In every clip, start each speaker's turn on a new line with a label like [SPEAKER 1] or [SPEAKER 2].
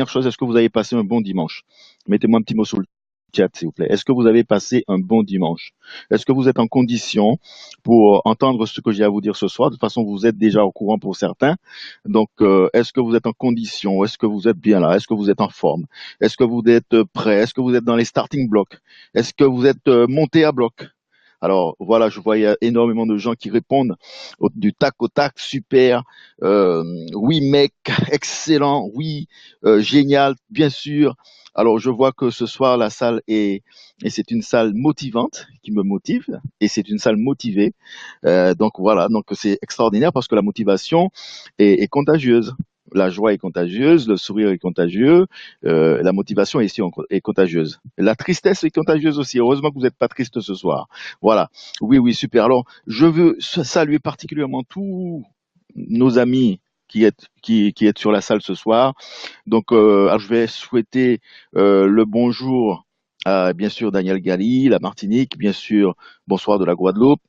[SPEAKER 1] première chose, est-ce que vous avez passé un bon dimanche? Mettez-moi un petit mot sur le chat, s'il vous plaît. Est-ce que vous avez passé un bon dimanche? Est-ce que vous êtes en condition pour entendre ce que j'ai à vous dire ce soir? De toute façon, vous êtes déjà au courant pour certains. Donc, est-ce que vous êtes en condition? Est-ce que vous êtes bien là? Est-ce que vous êtes en forme? Est-ce que vous êtes prêt? Est-ce que vous êtes dans les starting blocks? Est-ce que vous êtes monté à bloc? Alors voilà, je vois il y a énormément de gens qui répondent du tac au tac, super, euh, oui mec, excellent, oui, génial, bien sûr. Alors je vois que ce soir la salle est, et c'est une salle motivante qui me motive, et c'est une salle motivée. Donc voilà, donc c'est extraordinaire parce que la motivation est contagieuse. La joie est contagieuse, le sourire est contagieux, la motivation est contagieuse. La tristesse est contagieuse aussi. Heureusement que vous n'êtes pas triste ce soir. Voilà. Oui, oui, super. Alors, je veux saluer particulièrement tous nos amis qui êtes sur la salle ce soir. Donc, alors, je vais souhaiter le bonjour à, bien sûr, Daniel Gali, la Martinique, bien sûr, bonsoir de la Guadeloupe.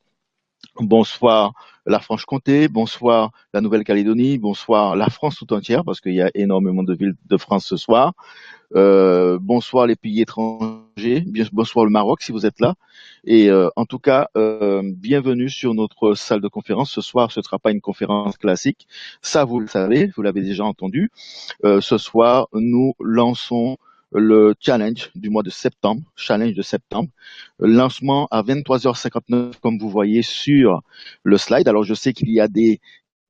[SPEAKER 1] Bonsoir la Franche-Comté, bonsoir la Nouvelle-Calédonie, bonsoir la France tout entière, parce qu'il y a énormément de villes de France ce soir. Bonsoir les pays étrangers, bonsoir le Maroc si vous êtes là. Et en tout cas, bienvenue sur notre salle de conférence. Ce soir, ce ne sera pas une conférence classique. Ça, vous le savez, vous l'avez déjà entendu. Ce soir, nous lançons le challenge du mois de septembre, challenge de septembre. Lancement à 23h59, comme vous voyez sur le slide. Alors, je sais qu'il y a des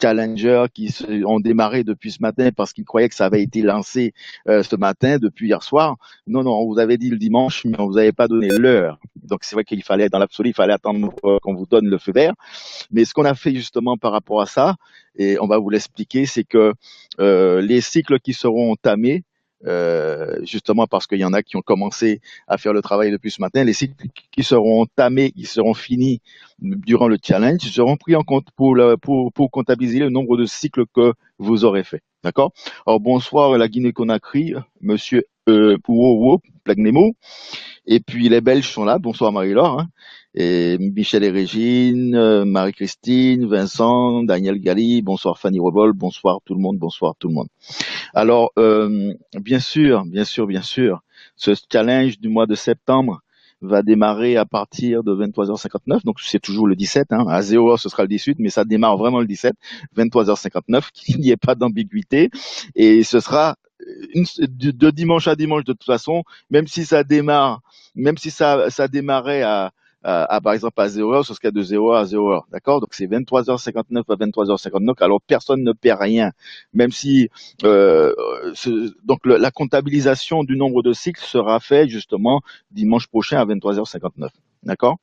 [SPEAKER 1] challengers ont démarré depuis ce matin parce qu'ils croyaient que ça avait été lancé ce matin, depuis hier soir. Non, non, on vous avait dit le dimanche, mais on vous avait pas donné l'heure. Donc, c'est vrai qu'il fallait, dans l'absolu, il fallait attendre qu'on vous donne le feu vert. Mais ce qu'on a fait justement par rapport à ça, et on va vous l'expliquer, c'est que les cycles qui seront entamés, justement parce qu'il y en a qui ont commencé à faire le travail depuis ce matin, les cycles qui seront entamés, qui seront finis durant le challenge, seront pris en compte pour comptabiliser le nombre de cycles que vous aurez fait. D'accord? Alors bonsoir la Guinée-Conakry, monsieur Ouowo, Plagnemo. Et puis les Belges sont là. Bonsoir Marie-Laure. Hein. Et Michel et Régine, Marie-Christine, Vincent, Daniel Gali, bonsoir Fanny Robol, bonsoir tout le monde, bonsoir tout le monde. Alors, bien sûr, bien sûr, bien sûr, ce challenge du mois de septembre va démarrer à partir de 23h59, donc c'est toujours le 17, hein. À 0h ce sera le 18, mais ça démarre vraiment le 17, 23h59, qu'il n'y ait pas d'ambiguïté, et ce sera de dimanche à dimanche de toute façon, même si ça démarre, même si ça démarrait par exemple à 0h, ce serait de 0h à 0h, d'accord? Donc c'est 23h59 à 23h59, alors personne ne perd rien, même si donc la comptabilisation du nombre de cycles sera fait justement dimanche prochain à 23h59. D'accord?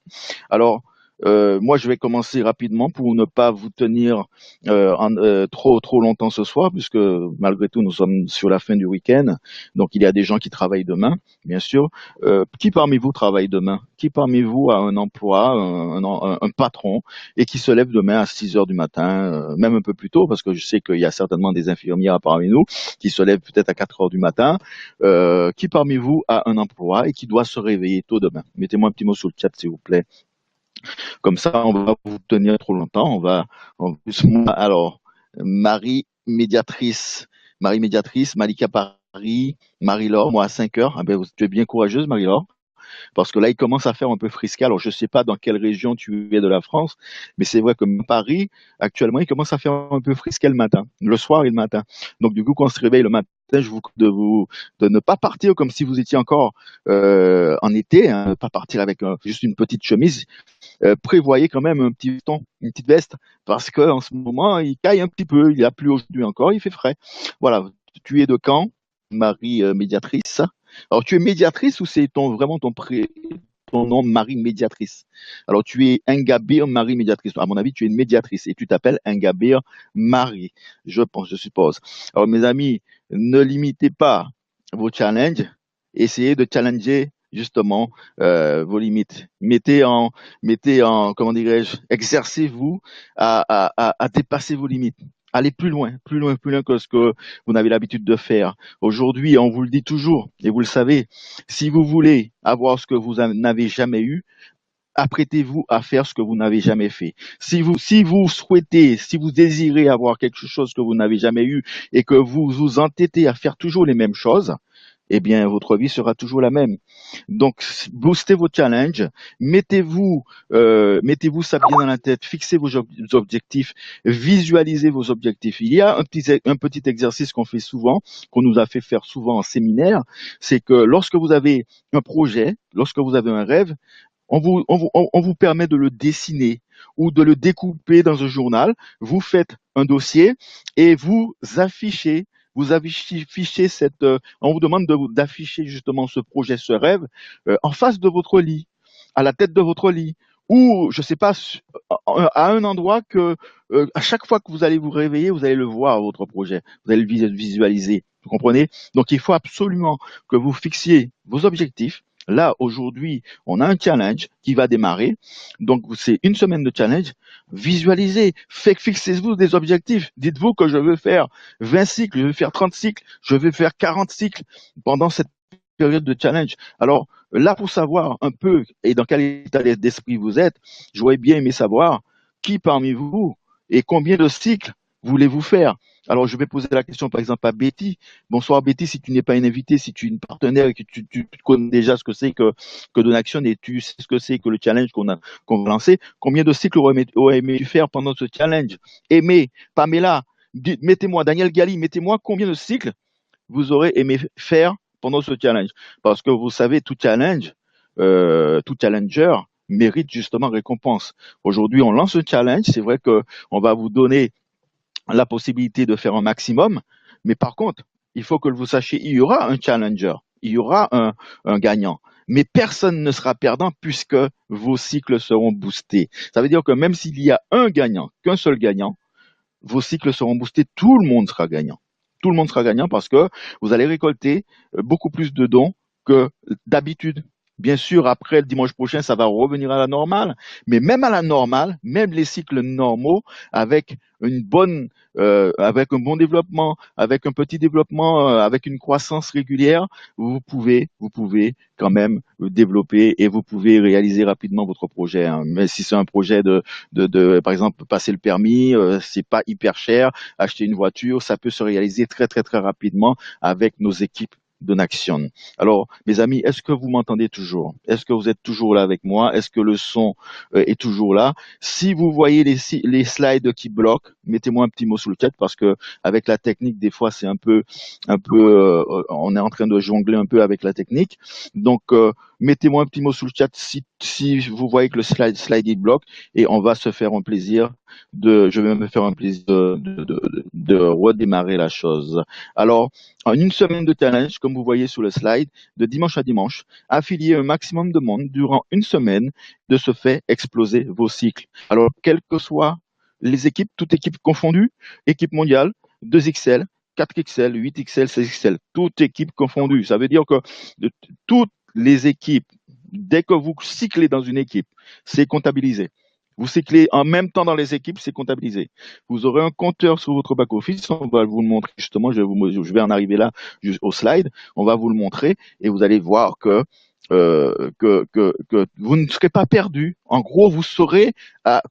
[SPEAKER 1] Alors, moi, je vais commencer rapidement pour ne pas vous tenir trop longtemps ce soir, puisque malgré tout, nous sommes sur la fin du week-end. Donc, il y a des gens qui travaillent demain, bien sûr. Qui parmi vous travaille demain? Qui parmi vous a un emploi, un patron, et qui se lève demain à 6 heures du matin, même un peu plus tôt, parce que je sais qu'il y a certainement des infirmières parmi nous qui se lèvent peut-être à 4 heures du matin. Qui parmi vous a un emploi et qui doit se réveiller tôt demain? Mettez-moi un petit mot sur le chat, s'il vous plaît. Comme ça, on va pas vous tenir trop longtemps. On va, en plus, moi, alors, Marie médiatrice, Marie médiatrice, Malika Paris, Marie-Laure, moi à 5 heures. Ah ben, tu es bien courageuse, Marie-Laure. Parce que là, il commence à faire un peu frisqué. Alors, je ne sais pas dans quelle région tu es de la France, mais c'est vrai que Paris, actuellement, il commence à faire un peu frisqué le matin, le soir et le matin. Donc, du coup, quand on se réveille le matin, je vous de ne pas partir comme si vous étiez encore en été, hein, ne pas partir avec juste une petite chemise. Prévoyez quand même un petit ton, une petite veste, parce qu'en ce moment, il caille un petit peu. Il y a plus aujourd'hui encore, il fait frais. Voilà. Tu es de Caen, Marie médiatrice. Alors, tu es médiatrice ou c'est vraiment ton nom, Marie médiatrice? Alors, tu es Ngabir Marie médiatrice. À mon avis, tu es une médiatrice et tu t'appelles Ngabir Marie, je pense, je suppose. Alors, mes amis, ne limitez pas vos challenges. Essayez de challenger justement vos limites. Comment dirais-je, exercez-vous à dépasser vos limites. Allez plus loin, plus loin, plus loin que ce que vous n'avez l'habitude de faire. Aujourd'hui, on vous le dit toujours, et vous le savez, si vous voulez avoir ce que vous n'avez jamais eu, apprêtez-vous à faire ce que vous n'avez jamais fait. Si vous souhaitez, si vous désirez avoir quelque chose que vous n'avez jamais eu et que vous vous entêtez à faire toujours les mêmes choses, eh bien, votre vie sera toujours la même. Donc, boostez vos challenges, mettez-vous ça bien dans la tête, fixez vos objectifs, visualisez vos objectifs. Il y a un petit exercice qu'on fait souvent, qu'on nous a fait faire souvent en séminaire, c'est que lorsque vous avez un projet, lorsque vous avez un rêve, on vous permet de le dessiner ou de le découper dans un journal. Vous faites un dossier et vous affichez on vous demande d'afficher justement ce projet, ce rêve, en face de votre lit, à la tête de votre lit, ou je sais pas, à un endroit que, à chaque fois que vous allez vous réveiller, vous allez le voir, votre projet, vous allez le visualiser. Vous comprenez? Donc il faut absolument que vous fixiez vos objectifs. Là, aujourd'hui, on a un challenge qui va démarrer. Donc, c'est une semaine de challenge. Visualisez, fixez-vous des objectifs. Dites-vous que je veux faire 20 cycles, je veux faire 30 cycles, je veux faire 40 cycles pendant cette période de challenge. Alors, là, pour savoir un peu et dans quel état d'esprit vous êtes, j'aurais bien aimé savoir qui parmi vous et combien de cycles voulez-vous faire. Alors, je vais poser la question, par exemple, à Betty. Bonsoir, Betty, si tu n'es pas une invitée, si tu es une partenaire et que tu connais déjà ce que c'est que Donaction et tu sais ce que c'est que le challenge qu'on va lancer, combien de cycles aurais aimé faire pendant ce challenge? Aimé, Pamela, mettez-moi, Daniel Gali, mettez-moi combien de cycles vous aurez aimé faire pendant ce challenge. Parce que vous savez, tout challenger mérite justement récompense. Aujourd'hui, on lance un challenge. C'est vrai que on va vous donner la possibilité de faire un maximum, mais par contre, il faut que vous sachiez, il y aura un challenger, il y aura un gagnant. Mais personne ne sera perdant puisque vos cycles seront boostés. Ça veut dire que même s'il y a un gagnant, qu'un seul gagnant, vos cycles seront boostés, tout le monde sera gagnant. Tout le monde sera gagnant parce que vous allez récolter beaucoup plus de dons que d'habitude. Bien sûr, après le dimanche prochain, ça va revenir à la normale, mais même à la normale, même les cycles normaux, avec avec un bon développement, avec un petit développement, avec une croissance régulière, vous pouvez quand même développer et vous pouvez réaliser rapidement votre projet, hein. Mais si c'est un projet par exemple, passer le permis, c'est pas hyper cher. Acheter une voiture, ça peut se réaliser très très très rapidement avec nos équipes de Naction. Alors, mes amis, est-ce que vous m'entendez toujours? Est-ce que vous êtes toujours là avec moi? Est-ce que le son est toujours là? Si vous voyez les slides qui bloquent, mettez-moi un petit mot sous le chat parce que avec la technique, des fois, c'est on est en train de jongler un peu avec la technique. Donc, mettez-moi un petit mot sous le chat si vous voyez que le slide il bloque et on va se faire un plaisir je vais me faire un plaisir de redémarrer la chose. Alors, en une semaine de challenge, comme vous voyez sur le slide, de dimanche à dimanche, affiliez un maximum de monde durant une semaine, de ce fait exploser vos cycles. Alors, quelles que soient les équipes, toutes équipes confondues, équipe mondiale, 2XL, 4XL, 8XL, 16XL, toute équipe confondue. Ça veut dire que toutes les équipes, dès que vous cyclez dans une équipe, c'est comptabilisé. Vous cyclez en même temps dans les équipes, c'est comptabilisé. Vous aurez un compteur sur votre back-office, on va vous le montrer justement, je vais en arriver là au slide, on va vous le montrer et vous allez voir que vous ne serez pas perdu. En gros, vous saurez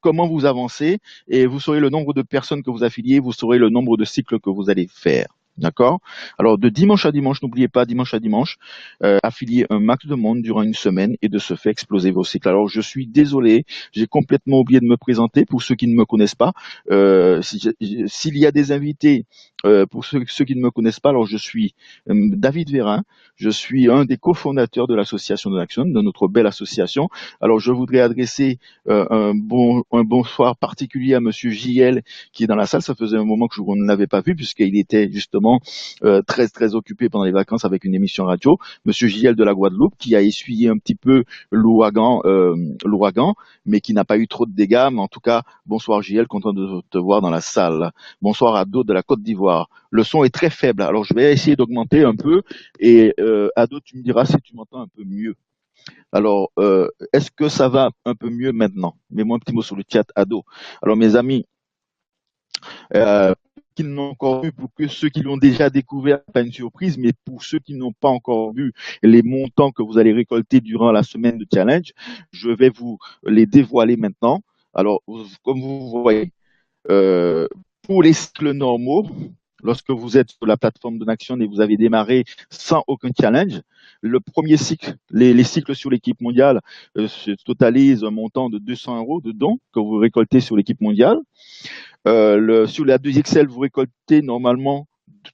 [SPEAKER 1] comment vous avancez et vous saurez le nombre de personnes que vous affiliez, vous saurez le nombre de cycles que vous allez faire. D'accord? Alors, de dimanche à dimanche, n'oubliez pas, dimanche à dimanche, affilier un max de monde durant une semaine et de ce fait exploser vos cycles. Alors, je suis désolé, j'ai complètement oublié de me présenter pour ceux qui ne me connaissent pas. S'il y a des invités, pour ceux qui ne me connaissent pas, alors je suis David Vérin, je suis un des cofondateurs de l'association de l'Action, de notre belle association. Alors, je voudrais adresser un bonsoir particulier à Monsieur JL qui est dans la salle. Ça faisait un moment que je ne l'avais pas vu puisqu'il était justement très très occupé pendant les vacances avec une émission radio. Monsieur JL de la Guadeloupe qui a essuyé un petit peu l'ouragan, mais qui n'a pas eu trop de dégâts. Mais en tout cas, bonsoir JL, content de te voir dans la salle. Bonsoir Ado de la Côte d'Ivoire. Le son est très faible, alors je vais essayer d'augmenter un peu et Ado, tu me diras si tu m'entends un peu mieux. Alors, est-ce que ça va un peu mieux maintenant? Mets-moi un petit mot sur le chat, Ado. Alors, mes amis, qui n'ont encore vu, pour que ceux qui l'ont déjà découvert, pas une surprise, mais pour ceux qui n'ont pas encore vu les montants que vous allez récolter durant la semaine de challenge, je vais vous les dévoiler maintenant. Alors, comme vous voyez, euh, pour les cycles normaux, lorsque vous êtes sur la plateforme de Naction et vous avez démarré sans aucun challenge, le premier cycle, les cycles sur l'équipe mondiale se totalisent un montant de 200 euros de dons que vous récoltez sur l'équipe mondiale. Sur la 2XL, vous récoltez normalement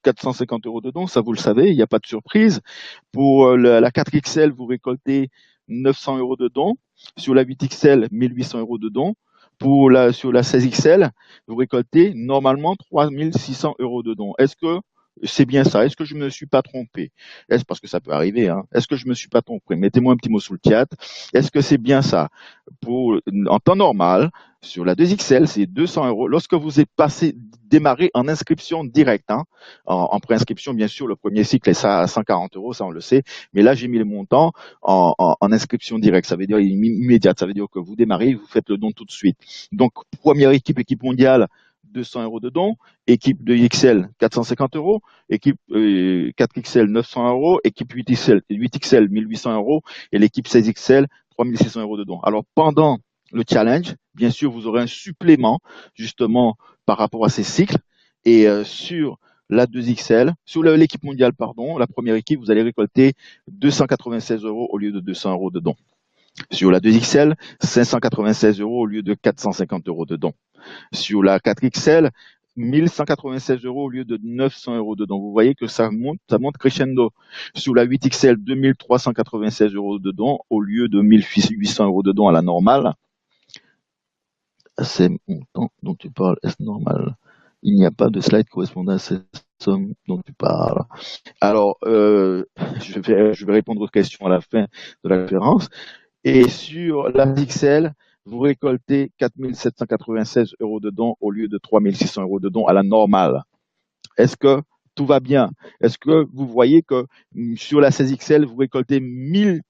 [SPEAKER 1] 450 euros de dons, ça vous le savez, il n'y a pas de surprise. Pour la 4XL, vous récoltez 900 euros de dons. Sur la 8XL, 1800 euros de dons. Sur la 16XL, vous récoltez normalement 3600 euros de dons. Est-ce que c'est bien ça? Est-ce que je ne me suis pas trompé? Est-ce parce que ça peut arriver, hein? Est-ce que je me suis pas trompé? Mettez-moi un petit mot sous le chat. Est-ce que c'est bien ça? En temps normal, sur la 2XL, c'est 200 euros. Lorsque vous êtes démarré en inscription directe, hein, en préinscription, bien sûr, le premier cycle est ça à 140 euros, ça on le sait. Mais là, j'ai mis le montant en inscription directe. Ça veut dire immédiate. Ça veut dire que vous démarrez, vous faites le don tout de suite. Donc, première équipe mondiale, 200 euros de don. Équipe de XL, 450 euros. Équipe 4XL, 900 euros. Équipe 8XL, 1800 euros. Et l'équipe 16XL, 3600 euros de don. Alors, pendant le challenge, bien sûr, vous aurez un supplément, justement, par rapport à ces cycles. Et sur la 2XL, sur l'équipe mondiale, pardon, la première équipe, vous allez récolter 296 euros au lieu de 200 euros de dons. Sur la 2XL, 596 euros au lieu de 450 euros de dons. Sur la 4XL, 1196 euros au lieu de 900 euros de dons. Vous voyez que ça monte crescendo. Sur la 8XL, 2396 euros de dons au lieu de 1800 euros de dons à la normale. Ces montants dont tu parles, est-ce normal? Il n'y a pas de slide correspondant à cette somme dont tu parles. Alors, je vais répondre aux questions à la fin de la conférence. Et sur la XL, vous récoltez 4 796 euros de dons au lieu de 3 600 euros de dons à la normale. Est-ce que tout va bien? Est-ce que vous voyez que sur la 16XL, vous récoltez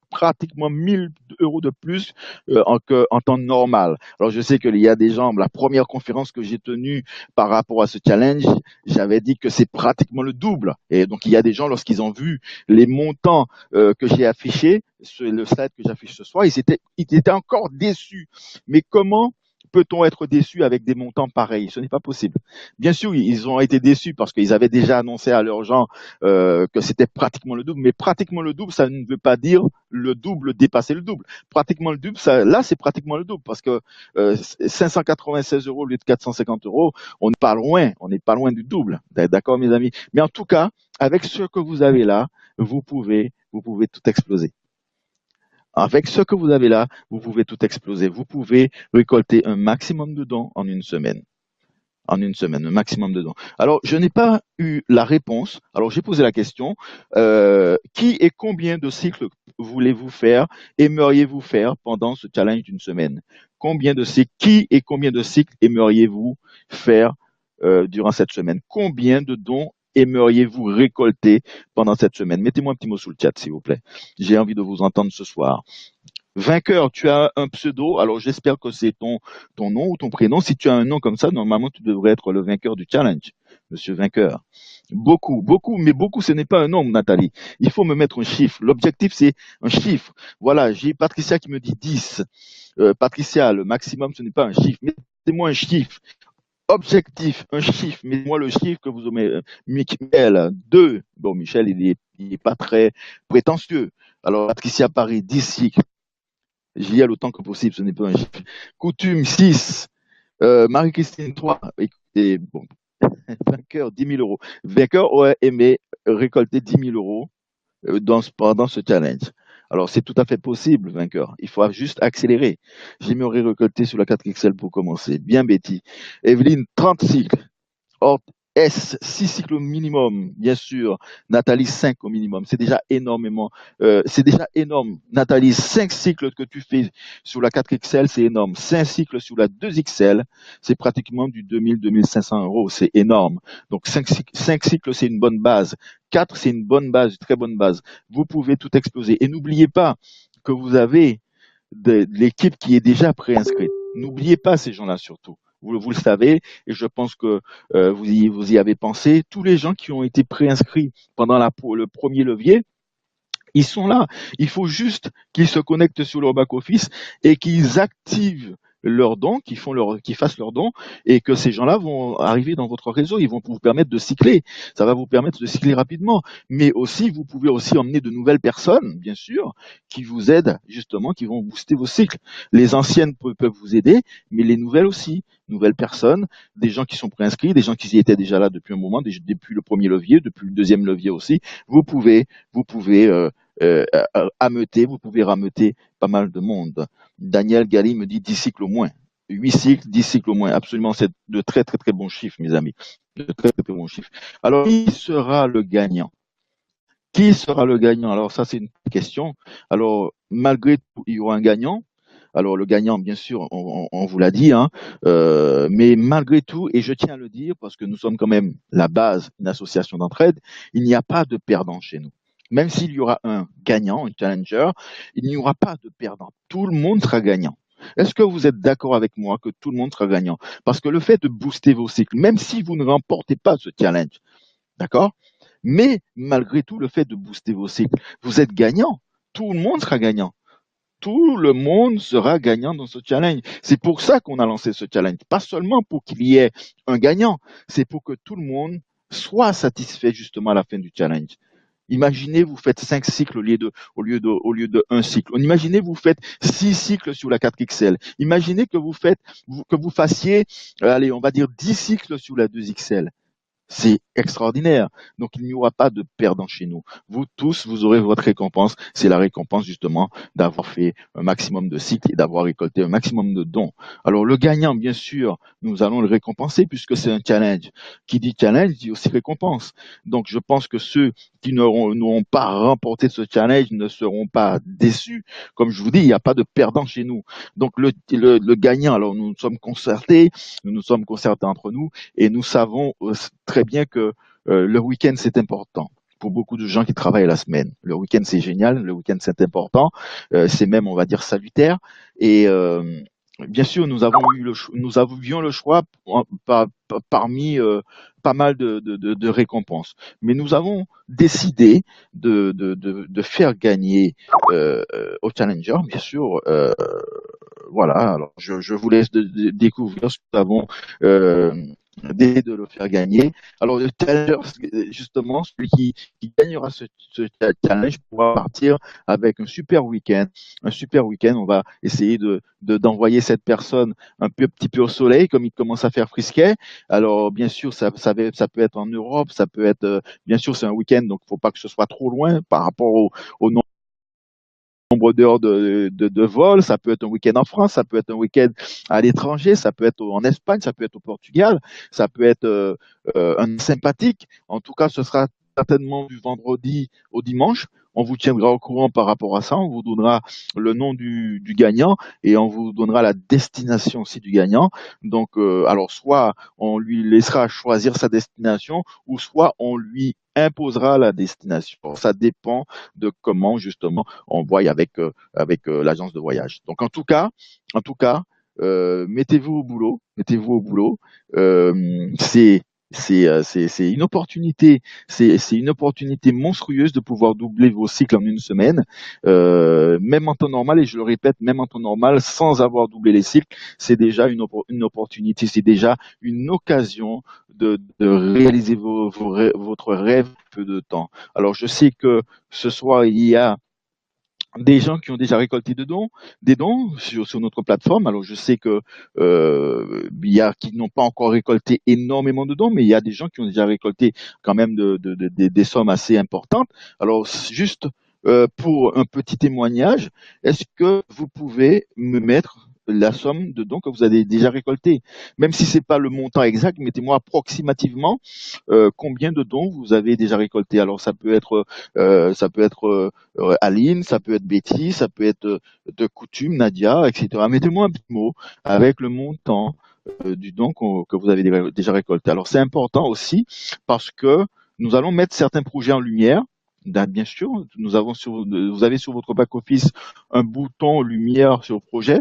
[SPEAKER 1] pratiquement 1000 euros de plus en temps normal? Alors, je sais qu'il y a des gens, la première conférence que j'ai tenue par rapport à ce challenge, j'avais dit que c'est pratiquement le double. Et donc, il y a des gens, lorsqu'ils ont vu les montants que j'ai affichés, le slide que j'affiche ce soir, ils étaient encore déçus. Mais comment peut-on être déçu avec des montants pareils? Ce n'est pas possible. Bien sûr, ils ont été déçus parce qu'ils avaient déjà annoncé à leurs gens que c'était pratiquement le double, mais pratiquement le double, ça ne veut pas dire le double dépasser le double. Pratiquement le double, là, c'est pratiquement le double parce que 596 euros au lieu de 450 euros, on n'est pas loin du double. D'accord, mes amis? Mais en tout cas, avec ce que vous avez là, vous pouvez tout exploser. Avec ce que vous avez là, vous pouvez tout exploser. Vous pouvez récolter un maximum de dons en une semaine. Un maximum de dons. Alors, je n'ai pas eu la réponse. Alors, j'ai posé la question, qui et combien de cycles voulez-vous faire, aimeriez-vous faire pendant ce challenge d'une semaine? Qui et combien de cycles aimeriez-vous faire durant cette semaine? Combien de dons aimeriez-vous récolter pendant cette semaine? Mettez-moi un petit mot sous le chat, s'il vous plaît. J'ai envie de vous entendre ce soir. Vainqueur, tu as un pseudo, alors j'espère que c'est ton nom ou ton prénom. Si tu as un nom comme ça, normalement, tu devrais être le vainqueur du challenge, monsieur Vainqueur. Beaucoup, mais beaucoup, ce n'est pas un nombre, Nathalie. Il faut me mettre un chiffre. L'objectif, c'est un chiffre. Voilà, j'ai Patricia qui me dit 10. Patricia, le maximum, ce n'est pas un chiffre. Mettez-moi un chiffre. Objectif, un chiffre. Mettez-moi le chiffre que vous avez. Michel, 2. Bon, Michel, il est pas très prétentieux. Alors, Patricia Paris, 10 cycles. J'y ai autant que possible, ce n'est pas un chiffre. Coutume 6, Marie-Christine 3, écoutez, bon, vainqueur 10 000 euros. Vainqueur aurait aimé récolter 10 000 euros pendant ce challenge. Alors, c'est tout à fait possible, vainqueur. Il faut juste accélérer. J'aimerais récolter sur la 4XL pour commencer. Bien, Betty. Evelyne, 30 cycles. Or, 6 cycles au minimum, bien sûr. Nathalie, 5 au minimum. C'est déjà énormément. C'est déjà énorme. Nathalie, 5 cycles que tu fais sur la 4XL, c'est énorme. 5 cycles sur la 2XL, c'est pratiquement du 2000-2500 euros. C'est énorme. Donc, 5 cycles, c'est une bonne base. 4, c'est une bonne base, une très bonne base. Vous pouvez tout exploser. Et n'oubliez pas que vous avez de l'équipe qui est déjà préinscrite. N'oubliez pas ces gens-là surtout. vous le savez, et je pense que vous y avez pensé. Tous les gens qui ont été préinscrits pendant le premier levier, ils sont là. Il faut juste qu'ils se connectent sur leur back-office et qu'ils activent leurs dons, qu'ils fassent leurs dons, et que ces gens-là vont arriver dans votre réseau. Ils vont vous permettre de cycler. Ça va vous permettre de cycler rapidement. Mais aussi, vous pouvez aussi emmener de nouvelles personnes, bien sûr, qui vous aident, justement, qui vont booster vos cycles. Les anciennes peuvent vous aider, mais les nouvelles aussi. Nouvelles personnes, des gens qui sont préinscrits, des gens qui y étaient déjà là depuis un moment, depuis le premier levier, depuis le deuxième levier aussi. Vous pouvez ameuter, vous pouvez rameuter pas mal de monde. Daniel Gali me dit 10 cycles au moins. 8 cycles, 10 cycles au moins. Absolument, c'est de très très très bons chiffres, mes amis. De très très très bons chiffres. Alors, qui sera le gagnant? Qui sera le gagnant? Alors, ça, c'est une question. Alors, malgré tout, il y aura un gagnant. Alors, le gagnant, bien sûr, on vous l'a dit, hein, mais malgré tout, et je tiens à le dire parce que nous sommes quand même la base d'une association d'entraide, il n'y a pas de perdant chez nous. Même s'il y aura un gagnant, un challenger, il n'y aura pas de perdant. Tout le monde sera gagnant. Est-ce que vous êtes d'accord avec moi que tout le monde sera gagnant? Parce que le fait de booster vos cycles, même si vous ne remportez pas ce challenge, d'accord? Mais malgré tout, le fait de booster vos cycles, vous êtes gagnant. Tout le monde sera gagnant. Tout le monde sera gagnant dans ce challenge. C'est pour ça qu'on a lancé ce challenge. Pas seulement pour qu'il y ait un gagnant, c'est pour que tout le monde soit satisfait justement à la fin du challenge. Imaginez, vous faites 5 cycles au lieu de un cycle. Imaginez, vous faites 6 cycles sur la 4XL. Imaginez que vous fassiez, allez, on va dire 10 cycles sur la 2XL. C'est extraordinaire. Donc, il n'y aura pas de perdant chez nous. Vous tous, vous aurez votre récompense. C'est la récompense, justement, d'avoir fait un maximum de cycles et d'avoir récolté un maximum de dons. Alors, le gagnant, bien sûr, nous allons le récompenser puisque c'est un challenge. Qui dit challenge dit aussi récompense. Donc, je pense que ceux qui n'auront pas remporté ce challenge ne seront pas déçus. Comme je vous dis, il n'y a pas de perdant chez nous. Donc, le gagnant, alors, nous nous sommes concertés entre nous, et nous savons très bien que le week-end, c'est important. Pour beaucoup de gens qui travaillent la semaine. Le week-end, c'est génial. Le week-end, c'est important. C'est même, on va dire, salutaire. Et bien sûr, nous avions le choix parmi pas mal de récompenses. Mais nous avons décidé de faire gagner au Challenger, bien sûr. Voilà, alors je vous laisse découvrir ce que nous avons euh, d'essayer de le faire gagner. Alors, le challenger, justement, celui qui gagnera ce challenge pourra partir avec un super week-end. Un super week-end. On va essayer d'envoyer cette personne petit peu au soleil, comme il commence à faire frisquet. Alors, bien sûr, ça peut être en Europe, ça peut être, bien sûr, c'est un week-end, donc il ne faut pas que ce soit trop loin par rapport au nombre d'heures de vol, ça peut être un week-end en France, ça peut être un week-end à l'étranger, ça peut être en Espagne, ça peut être au Portugal, ça peut être un sympathique. En tout cas, ce sera certainement du vendredi au dimanche. On vous tiendra au courant par rapport à ça. On vous donnera le nom du gagnant et on vous donnera la destination aussi du gagnant. Donc, alors, soit on lui laissera choisir sa destination ou soit on lui imposera la destination. Ça dépend de comment justement on voit avec l'agence de voyage. Donc en tout cas, mettez-vous au boulot, mettez-vous au boulot. C'est c'est une opportunité, c'est une opportunité monstrueuse de pouvoir doubler vos cycles en une semaine, même en temps normal. Et je le répète, même en temps normal, sans avoir doublé les cycles, c'est déjà une opportunité, c'est déjà une occasion de réaliser votre rêve peu de temps. Alors je sais que ce soir il y a des gens qui ont déjà récolté des dons sur notre plateforme. Alors, je sais que il y a qui n'ont pas encore récolté énormément de dons, mais il y a des gens qui ont déjà récolté quand même des sommes assez importantes. Alors, juste pour un petit témoignage, est-ce que vous pouvez me mettre la somme de dons que vous avez déjà récolté? Même si c'est pas le montant exact, mettez-moi approximativement combien de dons vous avez déjà récolté. Alors, ça peut être Aline, ça peut être Betty, ça peut être de coutume Nadia, etc. Mettez-moi un petit mot avec le montant du don que vous avez déjà récolté. Alors c'est important aussi parce que nous allons mettre certains projets en lumière. Bien sûr, vous avez sur votre back-office un bouton lumière sur projet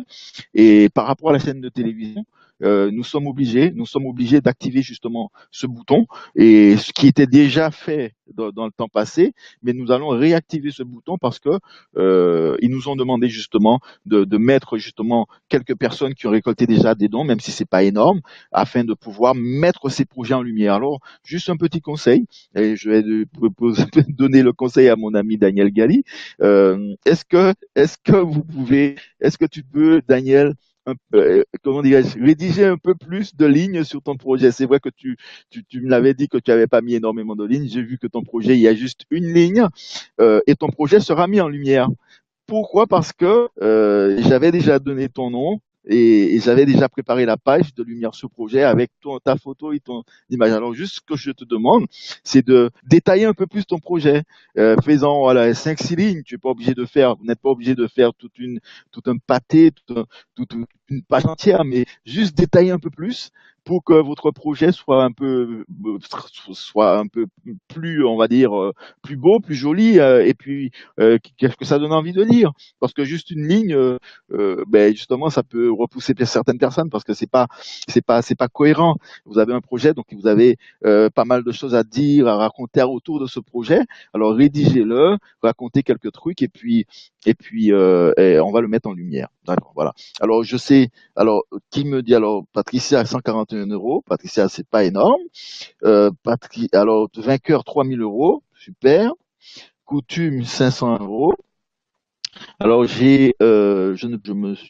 [SPEAKER 1] et par rapport à la chaîne de télévision, nous sommes obligés d'activer justement ce bouton et ce qui était déjà fait dans le temps passé, mais nous allons réactiver ce bouton parce que ils nous ont demandé justement de mettre justement quelques personnes qui ont récolté déjà des dons, même si c'est pas énorme, afin de pouvoir mettre ces projets en lumière. Alors, juste un petit conseil, et je vais donner le conseil à mon ami Daniel Gali. Est-ce que tu peux, Daniel, comment dirais-je, rédiger un peu plus de lignes sur ton projet. C'est vrai que tu me l'avais dit que tu n'avais pas mis énormément de lignes. J'ai vu que ton projet, il y a juste une ligne et ton projet sera mis en lumière. Pourquoi? Parce que j'avais déjà donné ton nom et j'avais déjà préparé la page de Lumière sur projet avec ta photo et ton image. Alors juste ce que je te demande, c'est de détailler un peu plus ton projet. Faisant voilà 5-6 lignes. Tu n'es pas obligé de faire, vous n'êtes pas obligé de faire tout un pâté, une page entière, mais juste détailler un peu plus pour que votre projet soit un peu plus, on va dire, plus beau, plus joli, et puis que ça donne envie de lire. Parce que juste une ligne, ben justement, ça peut repousser certaines personnes parce que c'est pas cohérent. Vous avez un projet, donc vous avez pas mal de choses à dire, à raconter autour de ce projet. Alors rédigez-le, racontez quelques trucs et on va le mettre en lumière. D'accord, voilà. Alors je sais, alors qui me dit alors Patricia 141 euros. Patricia, c'est pas énorme. Alors vainqueur 3000 euros, super. Coutume 500 euros. Alors je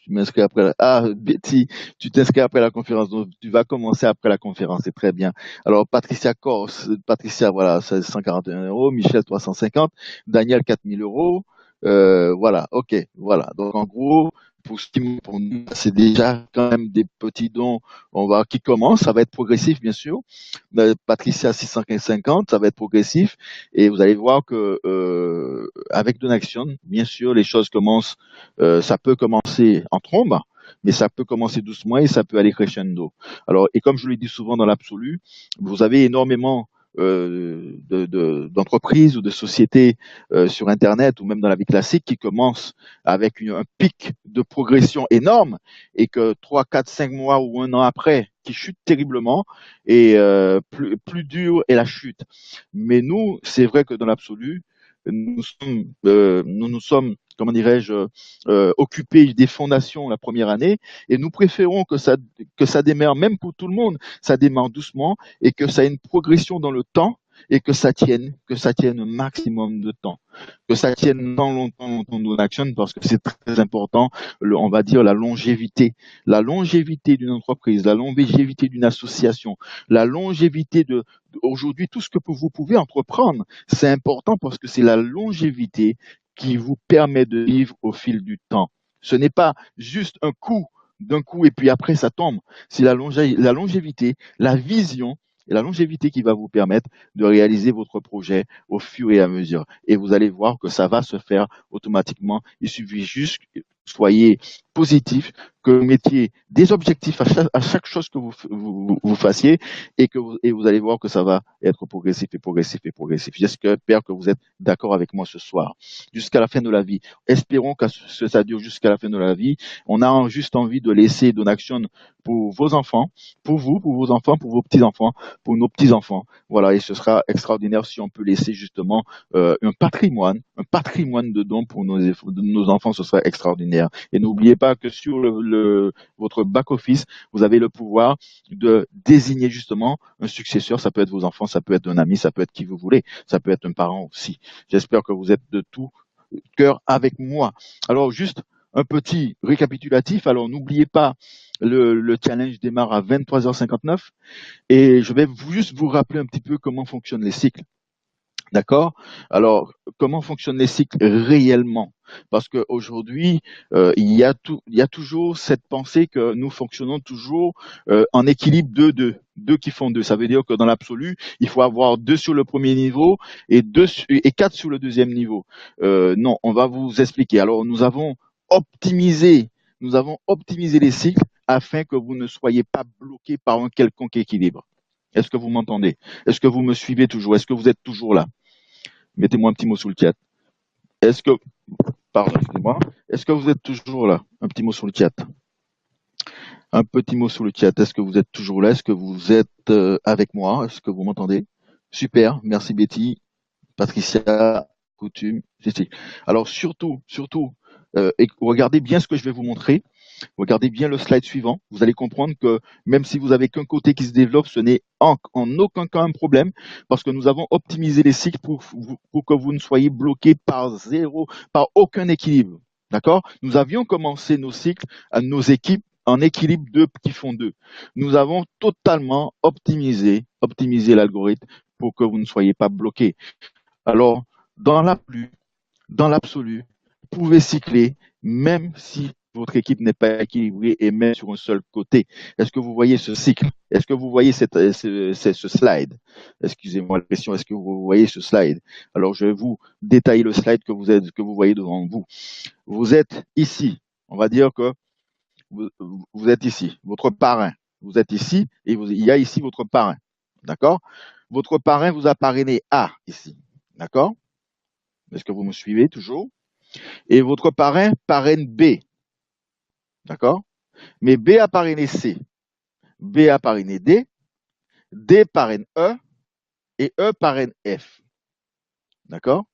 [SPEAKER 1] m'inscris après Betty, tu t'inscris après la conférence, donc tu vas commencer après la conférence, c'est très bien. Alors Patricia Corse, Patricia, voilà, c'est 141 euros, Michel 350, Daniel 4000 euros, voilà, ok, voilà. Donc en gros, pour nous, c'est déjà quand même des petits dons, qui commencent, ça va être progressif bien sûr. Patricia 650, ça va être progressif. Et vous allez voir que avec Donaction, bien sûr, les choses commencent. Ça peut commencer en trombe, mais ça peut commencer doucement et ça peut aller crescendo. Alors, et comme je le dis souvent dans l'absolu, vous avez énormément d'entreprises ou de sociétés sur Internet ou même dans la vie classique qui commencent avec un pic de progression énorme et que 3, 4, 5 mois ou un an après, qui chute terriblement et plus dur est la chute. Mais nous, c'est vrai que dans l'absolu, nous sommes, comment dirais-je, occupés des fondations la première année et nous préférons que ça démarre, même pour tout le monde, ça démarre doucement et que ça ait une progression dans le temps et que ça tienne un maximum de temps, que ça tienne longtemps dans l'action parce que c'est très important, on va dire la longévité d'une entreprise, la longévité d'une association, la longévité aujourd'hui tout ce que vous pouvez entreprendre, c'est important parce que c'est la longévité qui vous permet de vivre au fil du temps. Ce n'est pas juste un coup d'un coup et puis après ça tombe. C'est la longévité, la vision et la longévité qui va vous permettre de réaliser votre projet au fur et à mesure. Et vous allez voir que ça va se faire automatiquement. Il suffit juste que vous soyez positif, que vous mettiez des objectifs à chaque chose que vous fassiez et vous allez voir que ça va être progressif et progressif et progressif. J'espère que vous êtes d'accord avec moi ce soir. Jusqu'à la fin de la vie. Espérons que ça dure jusqu'à la fin de la vie. On a juste envie de laisser Donation pour vos enfants, pour vous, pour vos enfants, pour vos petits-enfants, pour nos petits-enfants. Voilà, et ce sera extraordinaire si on peut laisser justement un patrimoine de dons pour nos enfants, ce sera extraordinaire. Et n'oubliez pas que sur votre back-office, vous avez le pouvoir de désigner justement un successeur. Ça peut être vos enfants, ça peut être un ami, ça peut être qui vous voulez, ça peut être un parent aussi. J'espère que vous êtes de tout cœur avec moi. Alors, juste un petit récapitulatif. Alors, n'oubliez pas, le challenge démarre à 23h59 et je vais juste vous rappeler un petit peu comment fonctionnent les cycles. D'accord? Alors, comment fonctionnent les cycles réellement? Parce qu'aujourd'hui, il y a toujours cette pensée que nous fonctionnons toujours en équilibre deux qui font deux. Ça veut dire que dans l'absolu, il faut avoir deux sur le premier niveau et quatre sur le deuxième niveau. Non, on va vous expliquer. Alors, optimisé, nous avons optimisé les cycles afin que vous ne soyez pas bloqué par un quelconque équilibre. Est-ce que vous m'entendez? Est-ce que vous me suivez toujours? Est-ce que vous êtes toujours là? Mettez-moi un petit mot sous le chat. Est-ce que, pardon, excusez-moi, est-ce que vous êtes toujours là? Un petit mot sur le chat. Un petit mot sur le chat. Est-ce que vous êtes toujours là? Est-ce que vous êtes avec moi? Est-ce que vous m'entendez? Super. Merci Betty, Patricia, Coutume, Cécile. Alors surtout, regardez bien ce que je vais vous montrer. Regardez bien le slide suivant. Vous allez comprendre que même si vous avez qu'un côté qui se développe, ce n'est en aucun cas un problème parce que nous avons optimisé les cycles pour que vous ne soyez bloqué par par aucun équilibre. D'accord? Nous avions commencé nos cycles à nos équipes en équilibre 2 qui font 2. Nous avons totalement optimisé l'algorithme pour que vous ne soyez pas bloqué. Alors, dans l'absolu, vous pouvez cycler même si votre équipe n'est pas équilibrée et même sur un seul côté. Est-ce que vous voyez ce cycle? Est-ce que vous voyez ce slide? Excusez-moi la question, est-ce que vous voyez ce slide? Alors, je vais vous détailler le slide que vous voyez devant vous. Vous êtes ici. On va dire que vous êtes ici, votre parrain. Vous êtes ici et il y a ici votre parrain. D'accord? Votre parrain vous a parrainé A ici. D'accord? Est-ce que vous me suivez toujours? Et votre parrain parraine B. D'accord? Mais B a parrainé C. B a parrainé D. D parraine E. Et E parraine F. D'accord?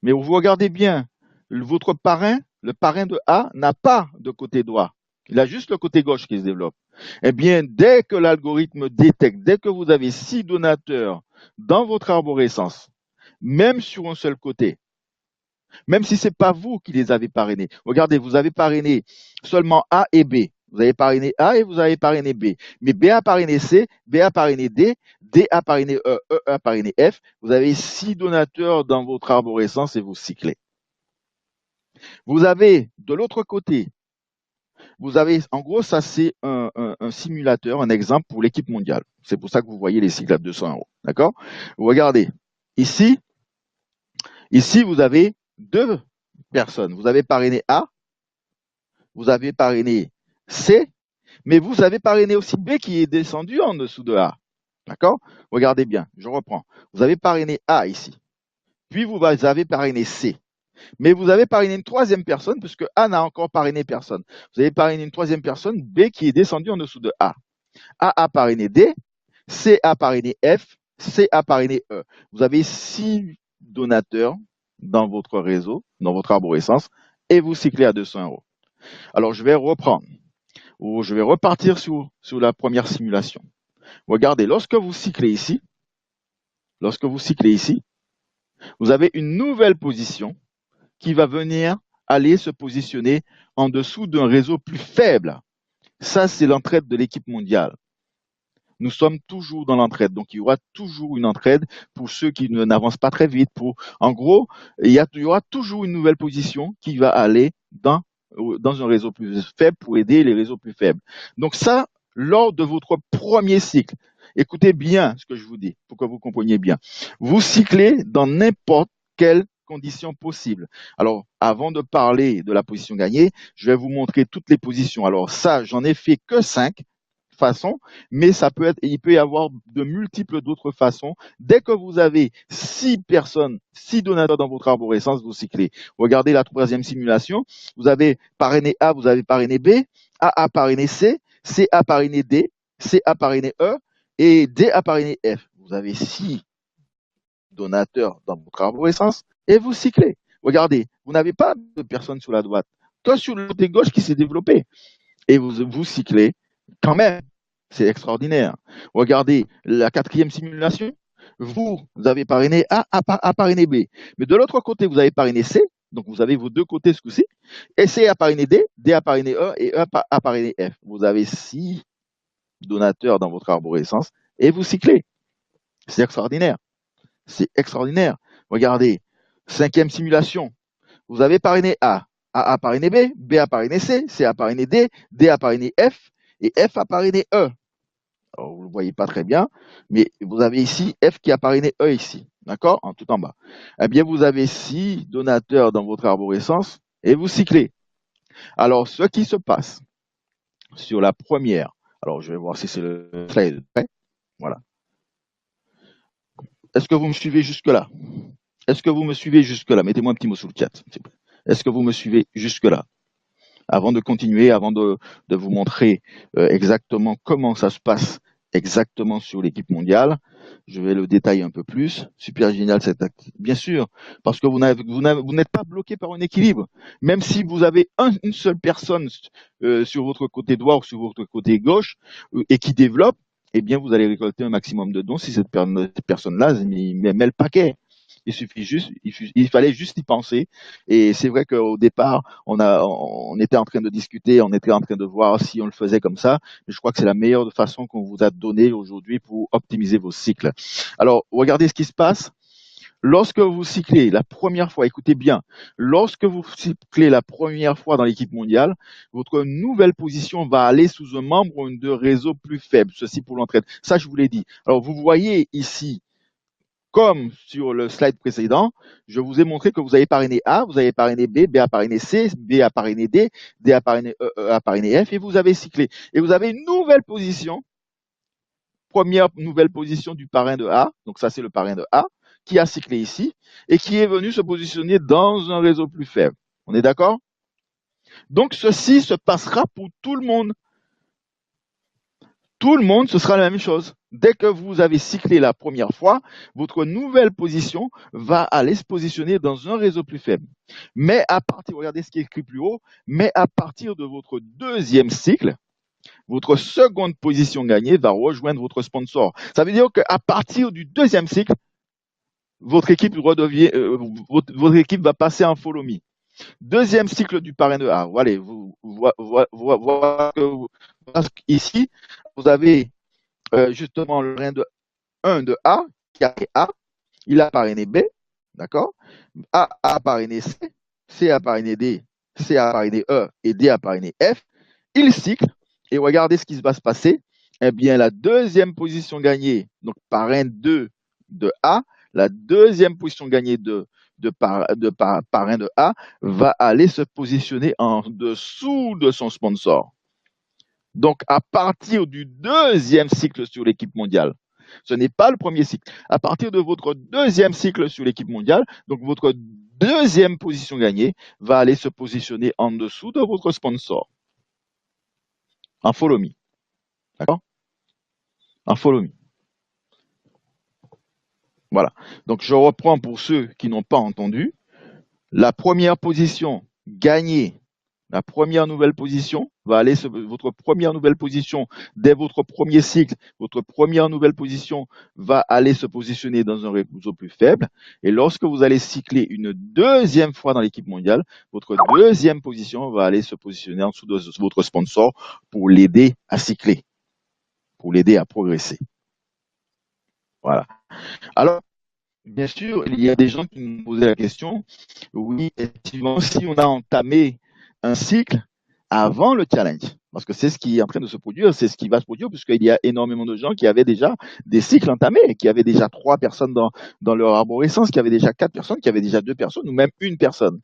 [SPEAKER 1] Mais vous regardez bien, votre parrain, le parrain de A, n'a pas de côté droit. Il a juste le côté gauche qui se développe. Eh bien, dès que l'algorithme détecte, dès que vous avez 6 donateurs dans votre arborescence, même sur un seul côté, même si ce n'est pas vous qui les avez parrainés. Regardez, vous avez parrainé seulement A et B. Vous avez parrainé A et vous avez parrainé B. Mais B a parrainé C, B a parrainé D, D a parrainé E, E a parrainé F. Vous avez 6 donateurs dans votre arborescence et vous cyclez. Vous avez de l'autre côté, vous avez, en gros, ça c'est un simulateur, un exemple pour l'équipe mondiale. C'est pour ça que vous voyez les cycles à 200 €. D'accord? Regardez, ici, vous avez 2 personnes. Vous avez parrainé A, vous avez parrainé C, mais vous avez parrainé aussi B qui est descendu en dessous de A. D'accord? Regardez bien, je reprends. Vous avez parrainé A ici, puis vous avez parrainé C. Mais vous avez parrainé une troisième personne, puisque A n'a encore parrainé personne. Vous avez parrainé une troisième personne, B, qui est descendue en dessous de A. A parrainé D, C a parrainé F, C a parrainé E. Vous avez 6 donateurs dans votre réseau, dans votre arborescence, et vous cyclez à 200 €. Alors, je vais reprendre, ou je vais repartir sur la première simulation. Regardez, lorsque vous cyclez ici, vous avez une nouvelle position qui va venir aller se positionner en dessous d'un réseau plus faible. Ça, c'est l'entraide de l'équipe mondiale. Nous sommes toujours dans l'entraide, donc il y aura toujours une entraide pour ceux qui n'avancent pas très vite. En gros, il y aura toujours une nouvelle position qui va aller dans un réseau plus faible pour aider les réseaux plus faibles. Donc ça, lors de votre premier cycle, écoutez bien ce que je vous dis pour que vous compreniez bien. Vous cyclez dans n'importe quelle condition possible. Alors, avant de parler de la position gagnée, je vais vous montrer toutes les positions. Alors ça, j'en ai fait que 5 façons, mais il peut y avoir de multiples d'autres façons. Dès que vous avez 6 personnes, 6 donateurs dans votre arborescence, vous cyclez. Regardez la troisième simulation. Vous avez parrainé A, vous avez parrainé B, A a parrainé C, C a parrainé D, C a parrainé E et D a parrainé F. Vous avez 6 donateurs dans votre arborescence et vous cyclez. Regardez, vous n'avez pas de personne sur la droite, que sur le côté gauche qui s'est développé. Et vous cyclez quand même. C'est extraordinaire. Regardez la quatrième simulation. Vous avez parrainé A à parrainé B. Mais de l'autre côté, vous avez parrainé C. Donc, vous avez vos deux côtés ce coup-ci. Et C a parrainé D, D a parrainé E et E a parrainé F. Vous avez 6 donateurs dans votre arborescence et vous cyclez. C'est extraordinaire. C'est extraordinaire. Regardez, cinquième simulation. Vous avez parrainé A a parrainé B, B a parrainé C, C a parrainé D, D a parrainé F et F a parrainé E. Alors, vous ne le voyez pas très bien, mais vous avez ici F qui a parrainé E ici, d'accord? En tout en bas. Eh bien, vous avez 6 donateurs dans votre arborescence et vous cyclez. Alors, ce qui se passe sur la première, alors je vais voir si c'est le slide. Voilà. Est-ce que vous me suivez jusque-là? Est-ce que vous me suivez jusque-là? Mettez-moi un petit mot sur le chat, s'il vous plaît. Est-ce que vous me suivez jusque-là? Avant de continuer, avant de vous montrer exactement comment ça se passe exactement sur l'équipe mondiale, je vais le détailler un peu plus. Super génial cette activité. Bien sûr, parce que vous n'êtes pas bloqué par un équilibre. Même si vous avez une seule personne sur votre côté droit ou sur votre côté gauche et qui développe, eh bien, vous allez récolter un maximum de dons si cette personne-là met le paquet. Il fallait juste y penser. Et c'est vrai qu'au départ, on était en train de discuter, on était en train de voir si on le faisait comme ça. Mais je crois que c'est la meilleure façon qu'on vous a donnée aujourd'hui pour optimiser vos cycles. Alors, regardez ce qui se passe. Lorsque vous cyclez la première fois, écoutez bien, lorsque vous cyclez la première fois dans l'équipe mondiale, votre nouvelle position va aller sous un membre de réseau plus faible. Ceci pour l'entraide. Ça, je vous l'ai dit. Alors, vous voyez ici, comme sur le slide précédent, je vous ai montré que vous avez parrainé A, vous avez parrainé B, B a parrainé C, B a parrainé D, D a parrainé E, E a parrainé F, et vous avez cyclé. Et vous avez une nouvelle position, première nouvelle position du parrain de A, donc ça c'est le parrain de A, qui a cyclé ici, et qui est venu se positionner dans un réseau plus faible. On est d'accord? Donc ceci se passera pour tout le monde. Tout le monde, ce sera la même chose. Dès que vous avez cyclé la première fois, votre nouvelle position va aller se positionner dans un réseau plus faible. Mais à partir, regardez ce qui est écrit plus haut, mais à partir de votre deuxième cycle, votre seconde position gagnée va rejoindre votre sponsor. Ça veut dire qu'à partir du deuxième cycle, votre équipe redevient, votre équipe va passer en follow me. Deuxième cycle du parrain de A. Voilà, ici, vous avez justement le parrain de 1 de A, qui a A, il a parrainé B, d'accord? A parrainé C, C a parrainé D, C a parrainé E et D a parrainé F. Il cycle et regardez ce qui va se passer. Eh bien, la deuxième position gagnée, donc parrain 2 de A, la deuxième position gagnée parrain de A va aller se positionner en dessous de son sponsor. Donc, à partir du deuxième cycle sur l'équipe mondiale, ce n'est pas le premier cycle. À partir de votre deuxième cycle sur l'équipe mondiale, donc votre deuxième position gagnée va aller se positionner en dessous de votre sponsor. En follow me. D'accord? En follow me. Voilà. Donc, je reprends pour ceux qui n'ont pas entendu. La première position gagnée, la première nouvelle position va aller votre première nouvelle position dès votre premier cycle, votre première nouvelle position va aller se positionner dans un réseau plus faible. Et lorsque vous allez cycler une deuxième fois dans l'équipe mondiale, votre deuxième position va aller se positionner en dessous de votre sponsor pour l'aider à cycler, pour l'aider à progresser. Voilà. Alors, bien sûr, il y a des gens qui nous posaient la question, oui, effectivement, si on a entamé un cycle avant le challenge, parce que c'est ce qui est en train de se produire, c'est ce qui va se produire, puisqu'il y a énormément de gens qui avaient déjà des cycles entamés, qui avaient déjà 3 personnes dans leur arborescence, qui avaient déjà 4 personnes, qui avaient déjà 2 personnes, ou même une personne.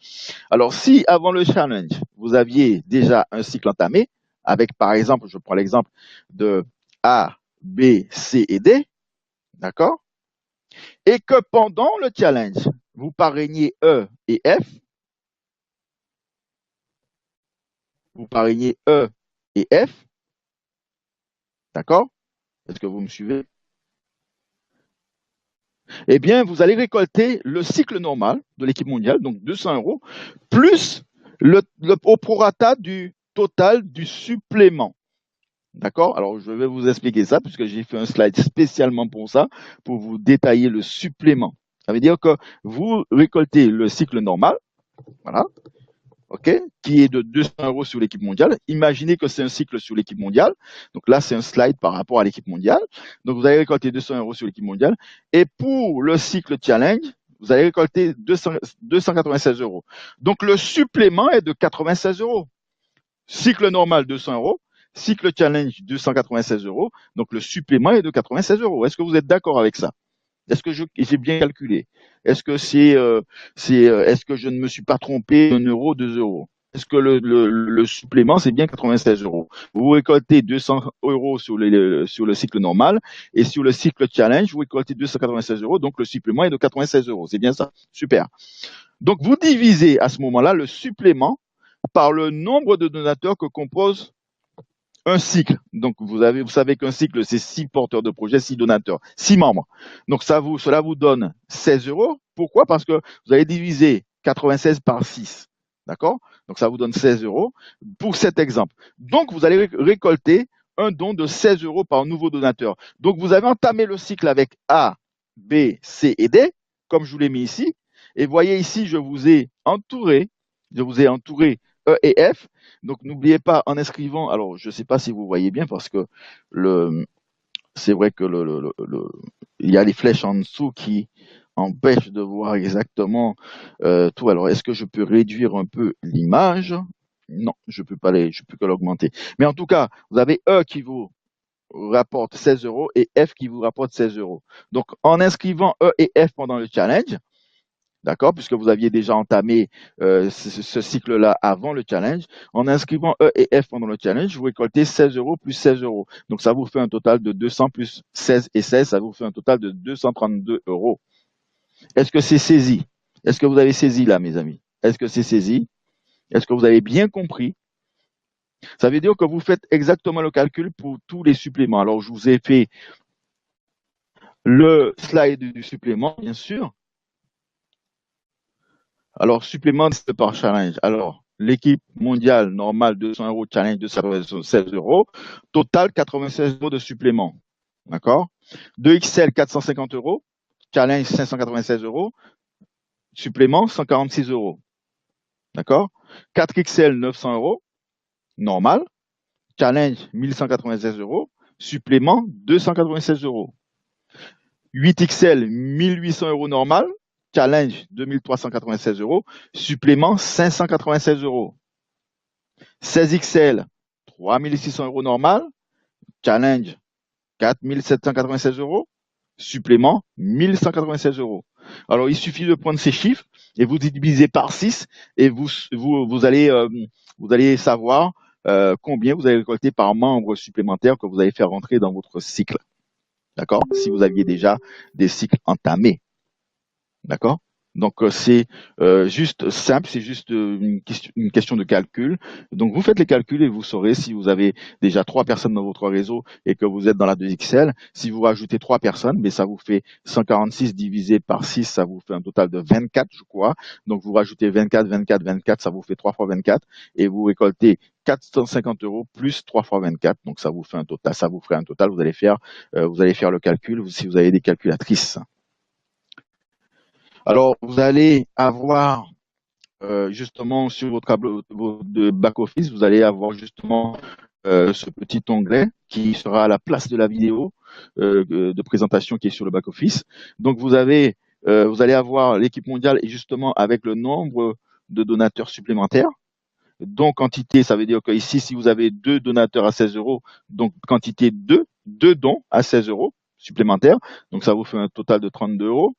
[SPEAKER 1] Alors, si avant le challenge, vous aviez déjà un cycle entamé, avec par exemple, je prends l'exemple de A, B, C et D, d'accord? Et que pendant le challenge, vous parrainiez E et F, vous parrainiez E et F, d'accord? Est-ce que vous me suivez? Eh bien, vous allez récolter le cycle normal de l'équipe mondiale, donc 200 €, plus au prorata du total du supplément. D'accord? Alors, je vais vous expliquer ça, puisque j'ai fait un slide spécialement pour ça, pour vous détailler le supplément. Ça veut dire que vous récoltez le cycle normal, voilà, ok, qui est de 200 € sur l'équipe mondiale. Imaginez que c'est un cycle sur l'équipe mondiale. Donc là, c'est un slide par rapport à l'équipe mondiale. Donc vous allez récolter 200 € sur l'équipe mondiale. Et pour le cycle challenge, vous allez récolter 296 €. Donc le supplément est de 96 €. Cycle normal, 200 €. Cycle challenge, 296 €. Donc le supplément est de 96 €. Est-ce que vous êtes d'accord avec ça? Est-ce que j'ai bien calculé? Est-ce que est-ce que je ne me suis pas trompé d'un euro, 2 euros? Est-ce que le supplément, c'est bien 96 €? Vous récoltez 200 € sur le cycle normal et sur le cycle challenge, vous récoltez 296 €. Donc, le supplément est de 96 €. C'est bien ça? Super. Donc, vous divisez à ce moment-là le supplément par le nombre de donateurs que compose un cycle. Donc, vous savez qu'un cycle, c'est 6 porteurs de projet, 6 donateurs, 6 membres. Donc, cela vous donne 16 euros. Pourquoi? Parce que vous allez diviser 96 par 6. D'accord? Donc, ça vous donne 16 euros pour cet exemple. Donc, vous allez récolter un don de 16 euros par nouveau donateur. Donc, vous avez entamé le cycle avec A, B, C et D, comme je vous l'ai mis ici. Et voyez ici, je vous ai entouré E et F. Donc, n'oubliez pas en inscrivant, alors je ne sais pas si vous voyez bien parce que c'est vrai que il y a les flèches en dessous qui empêchent de voir exactement tout. Alors, est-ce que je peux réduire un peu l'image? Non, je peux que l'augmenter. Mais en tout cas, vous avez E qui vous rapporte 16 euros et F qui vous rapporte 16 euros. Donc, en inscrivant E et F pendant le challenge, d'accord, puisque vous aviez déjà entamé ce cycle-là avant le challenge. En inscrivant E et F pendant le challenge, vous récoltez 16 euros plus 16 euros. Donc, ça vous fait un total de 200 plus 16 et 16, ça vous fait un total de 232 euros. Est-ce que c'est saisi? Est-ce que vous avez saisi là, mes amis? Est-ce que c'est saisi? Est-ce que vous avez bien compris? Ça veut dire que vous faites exactement le calcul pour tous les suppléments. Alors, je vous ai fait le slide du supplément, bien sûr. Alors, supplément par challenge. Alors, l'équipe mondiale normale 200 euros, challenge 216 euros. Total 96 euros de supplément. D'accord? 2XL 450 euros. Challenge 596 euros. Supplément 146 euros. D'accord? 4XL 900 euros. Normal. Challenge 1196 euros. Supplément 296 euros. 8XL 1800 euros normal. Challenge 2396 euros. Supplément 596 euros. 16XL 3600 euros normal. Challenge 4796 euros. Supplément 1196 euros. Alors, il suffit de prendre ces chiffres et vous divisez par 6 et vous allez savoir combien vous allez récolter par membre supplémentaire que vous allez faire rentrer dans votre cycle. D'accord? Si vous aviez déjà des cycles entamés. D'accord? Donc, c'est juste simple, c'est juste une question de calcul. Donc, vous faites les calculs et vous saurez si vous avez déjà 3 personnes dans votre réseau et que vous êtes dans la 2XL. Si vous rajoutez 3 personnes, mais ça vous fait 146 divisé par 6, ça vous fait un total de 24, je crois. Donc, vous rajoutez 24, 24, 24, ça vous fait 3 fois 24 et vous récoltez 450 euros plus 3 fois 24. Donc, ça vous fait un total, vous allez faire le calcul si vous avez des calculatrices. Alors, vous allez avoir justement sur votre tableau de back-office, vous allez avoir justement ce petit onglet qui sera à la place de la vidéo de présentation qui est sur le back-office. Donc, vous allez avoir l'équipe mondiale et justement avec le nombre de donateurs supplémentaires. Donc, quantité, ça veut dire que ici, si vous avez 2 donateurs à 16 euros, donc quantité 2 dons à 16 euros supplémentaires. Donc, ça vous fait un total de 32 euros.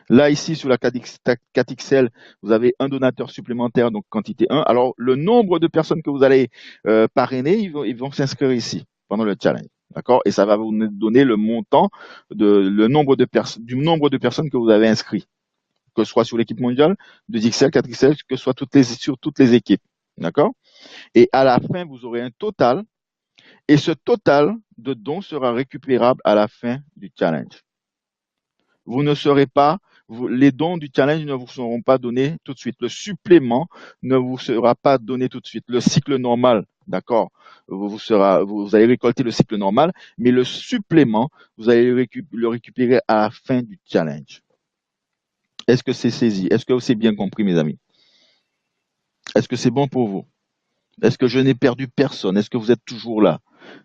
[SPEAKER 1] Là, ici, sur la 4XL, vous avez un donateur supplémentaire, donc quantité 1. Alors, le nombre de personnes que vous allez parrainer, ils vont s'inscrire ici pendant le challenge. D'accord? Et ça va vous donner le montant du nombre de personnes que vous avez inscrites, que ce soit sur l'équipe mondiale, 2XL, 4XL, que ce soit sur toutes les équipes. D'accord? Et à la fin, vous aurez un total. Et ce total de dons sera récupérable à la fin du challenge. Vous ne serez pas, les dons du challenge ne vous seront pas donnés tout de suite. Le supplément ne vous sera pas donné tout de suite. Le cycle normal, d'accord, vous allez récolter le cycle normal, mais le supplément, vous allez le récupérer à la fin du challenge. Est-ce que c'est saisi? Est-ce que c'est bien compris, mes amis? Est-ce que c'est bon pour vous? Est-ce que je n'ai perdu personne? Est-ce que vous êtes toujours là?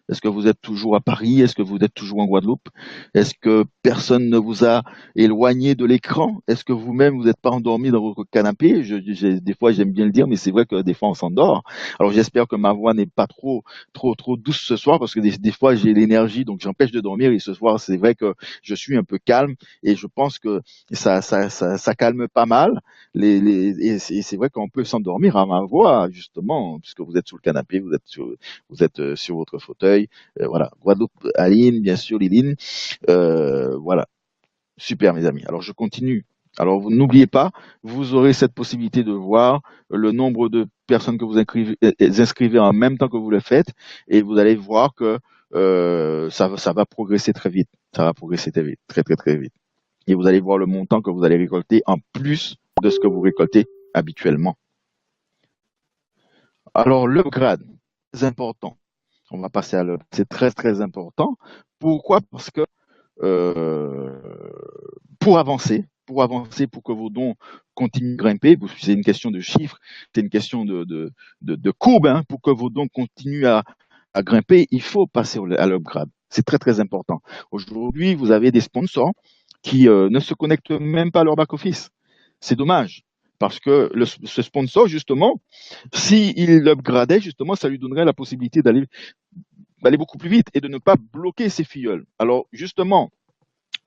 [SPEAKER 1] Est-ce que vous êtes toujours à Paris? Est-ce que vous êtes toujours en Guadeloupe? Est-ce que personne ne vous a éloigné de l'écran? Est-ce que vous-même, vous n'êtes pas endormi dans votre canapé? Des fois, j'aime bien le dire, mais c'est vrai que des fois, on s'endort. Alors, j'espère que ma voix n'est pas trop douce ce soir, parce que des fois, j'ai l'énergie, donc j'empêche de dormir. Et ce soir, c'est vrai que je suis un peu calme, et je pense que ça calme pas mal. Et c'est vrai qu'on peut s'endormir à ma voix, justement, puisque vous êtes sur le canapé, vous êtes sur votre fauteuil. Voilà. Guadeloupe, Aline, bien sûr, Liline. Voilà. Super, mes amis. Alors, je continue Alors, vous n'oubliez pas, vous aurez cette possibilité de voir le nombre de personnes que vous inscrivez en même temps que vous le faites, et vous allez voir que ça va progresser très vite. Ça va progresser très vite, très très très vite. Et vous allez voir le montant que vous allez récolter en plus de ce que vous récoltez habituellement. Alors, l'upgrade, c'est important. On va passer à l'upgrade. C'est très très important. Pourquoi? Parce que euh, pour avancer, pour que vos dons continuent de grimper, c'est une question de chiffres, c'est une question de courbe, hein, pour que vos dons continuent à grimper, il faut passer à l'upgrade. C'est très très important. Aujourd'hui, vous avez des sponsors qui ne se connectent même pas à leur back-office. C'est dommage. Parce que ce sponsor, justement, s'il upgradait, justement, ça lui donnerait la possibilité d'aller beaucoup plus vite et de ne pas bloquer ses filleuls. Alors, justement,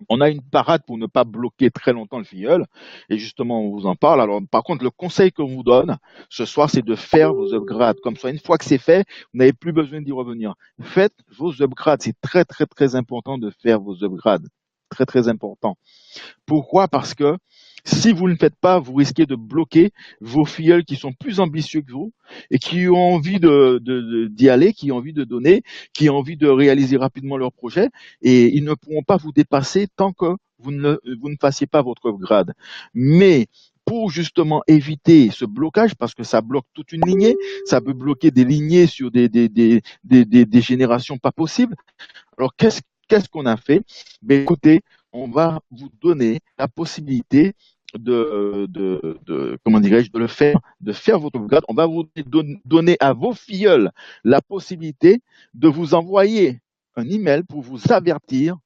[SPEAKER 1] on a une parade pour ne pas bloquer très longtemps le filleul. Et justement, on vous en parle. Alors, par contre, le conseil qu'on vous donne ce soir, c'est de faire vos upgrades. Comme ça, une fois que c'est fait, vous n'avez plus besoin d'y revenir. Faites vos upgrades. C'est très, très, très important de faire vos upgrades. Très, très important. Pourquoi? Parce que si vous ne le faites pas, vous risquez de bloquer vos filleuls qui sont plus ambitieux que vous et qui ont envie d'y aller, qui ont envie de donner, qui ont envie de réaliser rapidement leur projet, et ils ne pourront pas vous dépasser tant que vous ne fassiez pas votre upgrade. Mais pour justement éviter ce blocage, parce que ça bloque toute une lignée, ça peut bloquer des lignées sur des générations pas possibles. Alors, qu'est-ce qu'on a fait? Ben, écoutez, on va vous donner la possibilité comment dirais-je, de faire votre upgrade. On va vous donner à vos filleuls la possibilité de vous envoyer un email pour vous avertir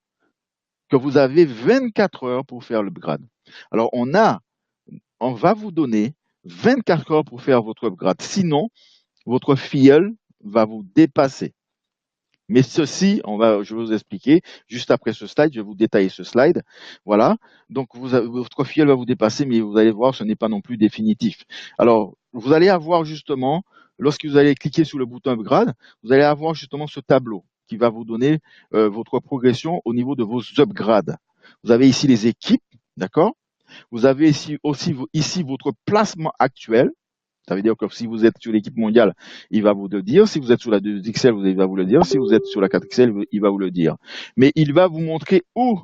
[SPEAKER 1] que vous avez 24 heures pour faire l'upgrade. Alors, on va vous donner 24 heures pour faire votre upgrade. Sinon, votre filleul va vous dépasser. Mais ceci, je vais vous expliquer juste après ce slide, je vais vous détailler ce slide. Voilà. Donc, votre filleul va vous dépasser, mais vous allez voir, ce n'est pas non plus définitif. Alors, vous allez avoir justement, lorsque vous allez cliquer sur le bouton upgrade, vous allez avoir justement ce tableau qui va vous donner votre progression au niveau de vos upgrades. Vous avez ici les équipes, d'accord? Vous avez ici aussi ici votre placement actuel. Ça veut dire que si vous êtes sur l'équipe mondiale, il va vous le dire. Si vous êtes sur la 2XL, il va vous le dire. Si vous êtes sur la 4XL, il va vous le dire. Mais il va vous montrer où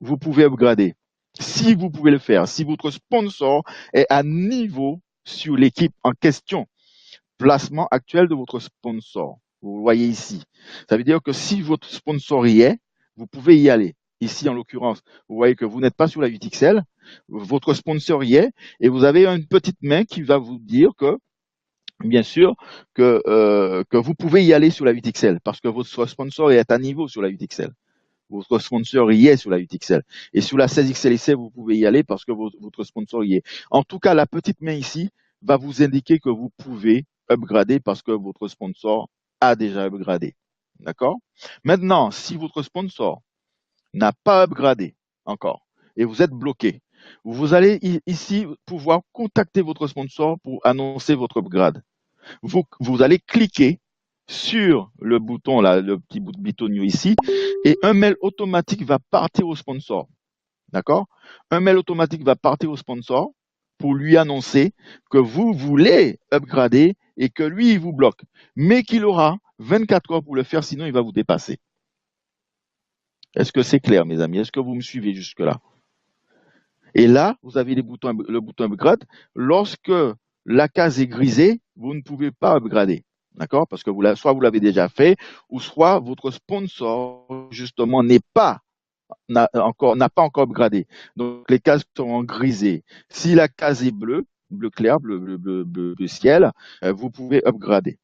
[SPEAKER 1] vous pouvez upgrader. Si vous pouvez le faire, si votre sponsor est à niveau sur l'équipe en question, placement actuel de votre sponsor. Vous le voyez ici. Ça veut dire que si votre sponsor y est, vous pouvez y aller. Ici, en l'occurrence, vous voyez que vous n'êtes pas sur la 8XL, votre sponsor y est, et vous avez une petite main qui va vous dire que, bien sûr, que vous pouvez y aller sur la 8XL, parce que votre sponsor est à niveau sur la 8XL. Votre sponsor y est sur la 8XL. Et sur la 16XL, vous pouvez y aller parce que votre sponsor y est. En tout cas, la petite main ici va vous indiquer que vous pouvez upgrader parce que votre sponsor a déjà upgradé. D'accord? Maintenant, si votre sponsor n'a pas upgradé encore et vous êtes bloqué, vous allez ici pouvoir contacter votre sponsor pour annoncer votre upgrade. Vous allez cliquer sur le bouton, là, le petit bout de bitonio ici, et un mail automatique va partir au sponsor. D'accord? Un mail automatique va partir au sponsor pour lui annoncer que vous voulez upgrader et que lui, il vous bloque. Mais qu'il aura 24 heures pour le faire, sinon il va vous dépasser. Est-ce que c'est clair, mes amis? Est-ce que vous me suivez jusque-là? Et là, vous avez le bouton upgrade. Lorsque la case est grisée, vous ne pouvez pas upgrader. D'accord? Parce que soit vous l'avez déjà fait, ou soit votre sponsor, justement, n'a pas encore upgradé. Donc, les cases sont en grisé. Si la case est bleue, bleu clair, bleu ciel, vous pouvez upgrader.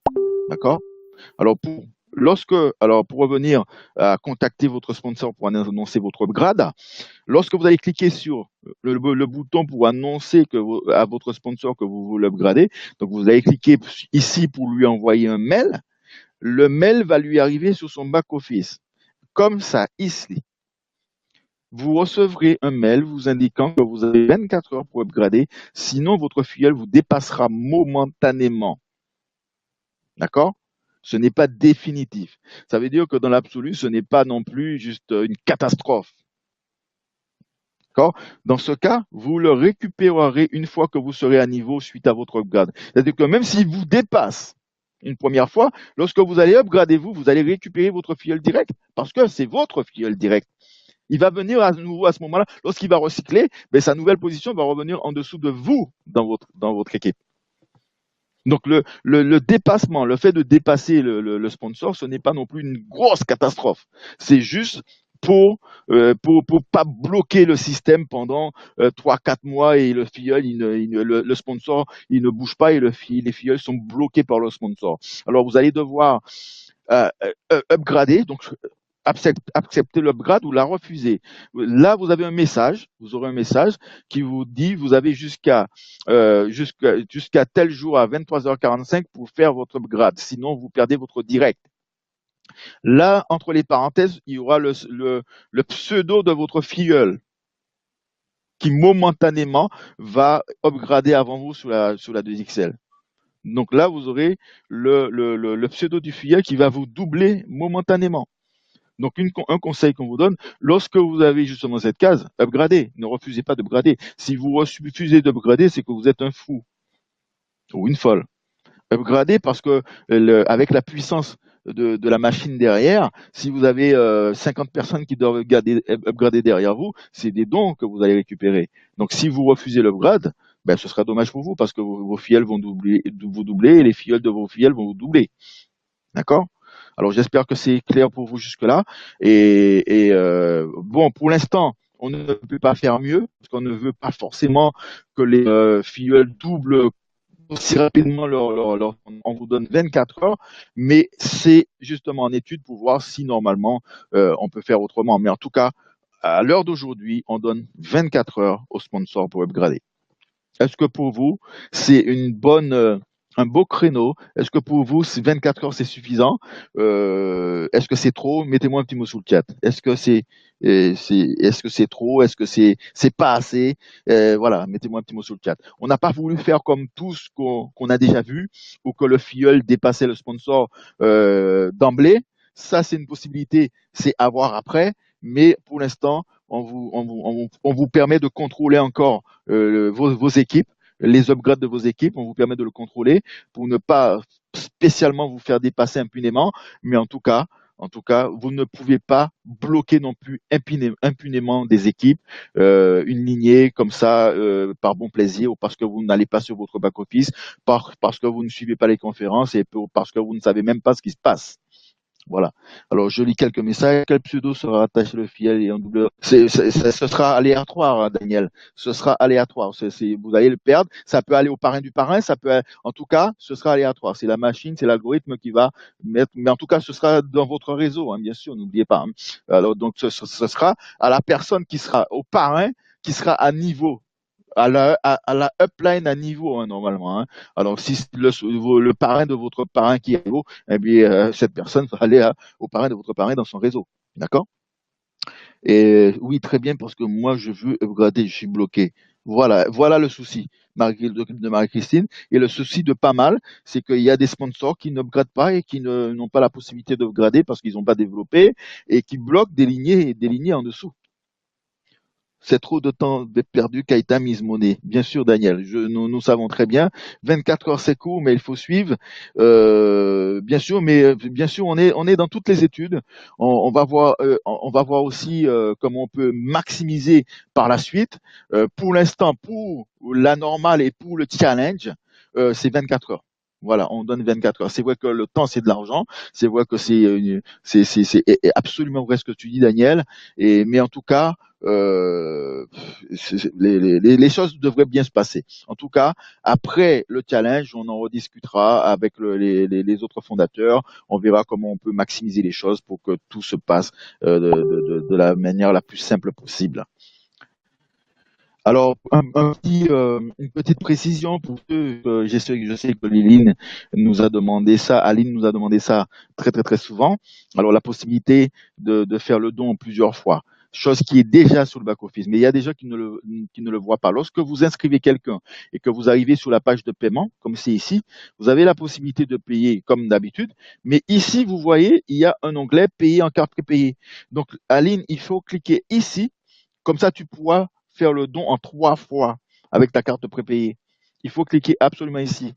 [SPEAKER 1] D'accord? Alors, pour revenir à contacter votre sponsor pour annoncer votre upgrade, lorsque vous allez cliquer sur le bouton pour annoncer à votre sponsor que vous voulez upgrader, donc vous allez cliquer ici pour lui envoyer un mail. Le mail va lui arriver sur son back-office. Comme ça, ici, vous recevrez un mail vous indiquant que vous avez 24 heures pour upgrader, sinon votre filleul vous dépassera momentanément. D'accord? Ce n'est pas définitif. Ça veut dire que dans l'absolu, ce n'est pas non plus juste une catastrophe. D'accord? Dans ce cas, vous le récupérerez une fois que vous serez à niveau suite à votre upgrade. C'est-à-dire que même s'il vous dépasse une première fois, lorsque vous allez upgrader vous allez récupérer votre fuel direct parce que c'est votre fuel direct. Il va venir à nouveau à ce moment-là, lorsqu'il va recycler, ben, sa nouvelle position va revenir en dessous de vous dans votre équipe. Donc le dépassement, le fait de dépasser le sponsor, ce n'est pas non plus une grosse catastrophe. C'est juste pour pas bloquer le système pendant 3-4 mois et le filleul, le sponsor, il ne bouge pas et les filleuls sont bloqués par le sponsor. Alors vous allez devoir upgrader, donc accepter l'upgrade ou la refuser. Là, vous avez un message, vous aurez un message qui vous dit vous avez jusqu'à tel jour à 23h45 pour faire votre upgrade, sinon vous perdez votre direct. Là, entre les parenthèses, il y aura le pseudo de votre filleul qui momentanément va upgrader avant vous sur la 2XL. Donc là, vous aurez le pseudo du filleul qui va vous doubler momentanément. Donc, un conseil qu'on vous donne, lorsque vous avez justement cette case, upgrader, ne refusez pas d'upgrader. Si vous refusez d'upgrader, c'est que vous êtes un fou ou une folle. Upgrader parce que avec la puissance de la machine derrière, si vous avez 50 personnes qui doivent upgrader derrière vous, c'est des dons que vous allez récupérer. Donc, si vous refusez l'upgrade, ben, ce sera dommage pour vous parce que vos filleuls vont vous doubler et les filleuls de vos filleuls vont vous doubler. D'accord? Alors j'espère que c'est clair pour vous jusque-là. Bon, pour l'instant, on ne peut pas faire mieux, parce qu'on ne veut pas forcément que les filleuls doublent aussi rapidement on vous donne 24 heures, mais c'est justement en étude pour voir si normalement on peut faire autrement. Mais en tout cas, à l'heure d'aujourd'hui, on donne 24 heures aux sponsors pour upgrader. Est-ce que pour vous, c'est un beau créneau? Est-ce que pour vous, 24 heures, c'est suffisant? Est-ce que c'est trop? Mettez-moi un petit mot sous le chat. Est-ce que c'est trop? Est-ce que c'est pas assez? Voilà, mettez-moi un petit mot sous le chat. On n'a pas voulu faire comme tout ce qu'on a déjà vu, ou que le filleul dépassait le sponsor d'emblée. Ça, c'est une possibilité, c'est à voir après. Mais pour l'instant, on vous permet de contrôler encore vos équipes, les upgrades de vos équipes, on vous permet de le contrôler pour ne pas spécialement vous faire dépasser impunément, mais en tout cas, vous ne pouvez pas bloquer non plus impunément des équipes, une lignée comme ça, par bon plaisir, ou parce que vous n'allez pas sur votre back-office, parce que vous ne suivez pas les conférences et parce que vous ne savez même pas ce qui se passe. Voilà. Alors, je lis quelques messages. Quel pseudo sera attaché le filleul et un doubleur? Ce sera aléatoire, hein, Daniel. Ce sera aléatoire. Vous allez le perdre. Ça peut aller au parrain du parrain. En tout cas, ce sera aléatoire. C'est la machine, c'est l'algorithme qui va mettre. Mais en tout cas, ce sera dans votre réseau, hein, bien sûr. N'oubliez pas. Hein. Alors, donc, ce sera à la personne qui sera au parrain, qui sera à niveau à la upline à niveau, hein, normalement. Hein. Alors, si le parrain de votre parrain qui est à niveau, eh bien, cette personne va aller au parrain de votre parrain dans son réseau. D'accord? Et oui, très bien, parce que moi, je veux upgrader, je suis bloqué. Voilà le souci de Marie-Christine. Et le souci de pas mal, c'est qu'il y a des sponsors qui n'upgradent pas et qui n'ont pas la possibilité d'upgrader parce qu'ils n'ont pas développé et qui bloquent des lignées en dessous. C'est trop de temps perdu qu'a été mise monnaie. Bien sûr, Daniel, nous savons très bien. 24 heures, c'est court, mais il faut suivre. Bien sûr, mais bien sûr, on est dans toutes les études. On va voir aussi comment on peut maximiser par la suite. Pour l'instant, pour la normale et pour le challenge, c'est 24 heures. Voilà, on donne 24 heures. C'est vrai que le temps, c'est de l'argent. C'est vrai que c'est absolument vrai ce que tu dis, Daniel. Mais en tout cas, les choses devraient bien se passer. En tout cas, après le challenge, on en rediscutera avec les autres fondateurs. On verra comment on peut maximiser les choses pour que tout se passe de la manière la plus simple possible. Alors, une petite précision pour ceux, je sais que Liline nous a demandé ça, Aline nous a demandé ça très très très souvent. Alors, la possibilité de faire le don plusieurs fois, chose qui est déjà sur le back-office, mais il y a des gens qui ne le voient pas. Lorsque vous inscrivez quelqu'un et que vous arrivez sur la page de paiement, comme c'est ici, vous avez la possibilité de payer comme d'habitude, mais ici, vous voyez, il y a un onglet payer en carte prépayée. Donc, Aline, il faut cliquer ici, comme ça tu pourras faire le don en 3 fois avec ta carte prépayée. Il faut cliquer absolument ici.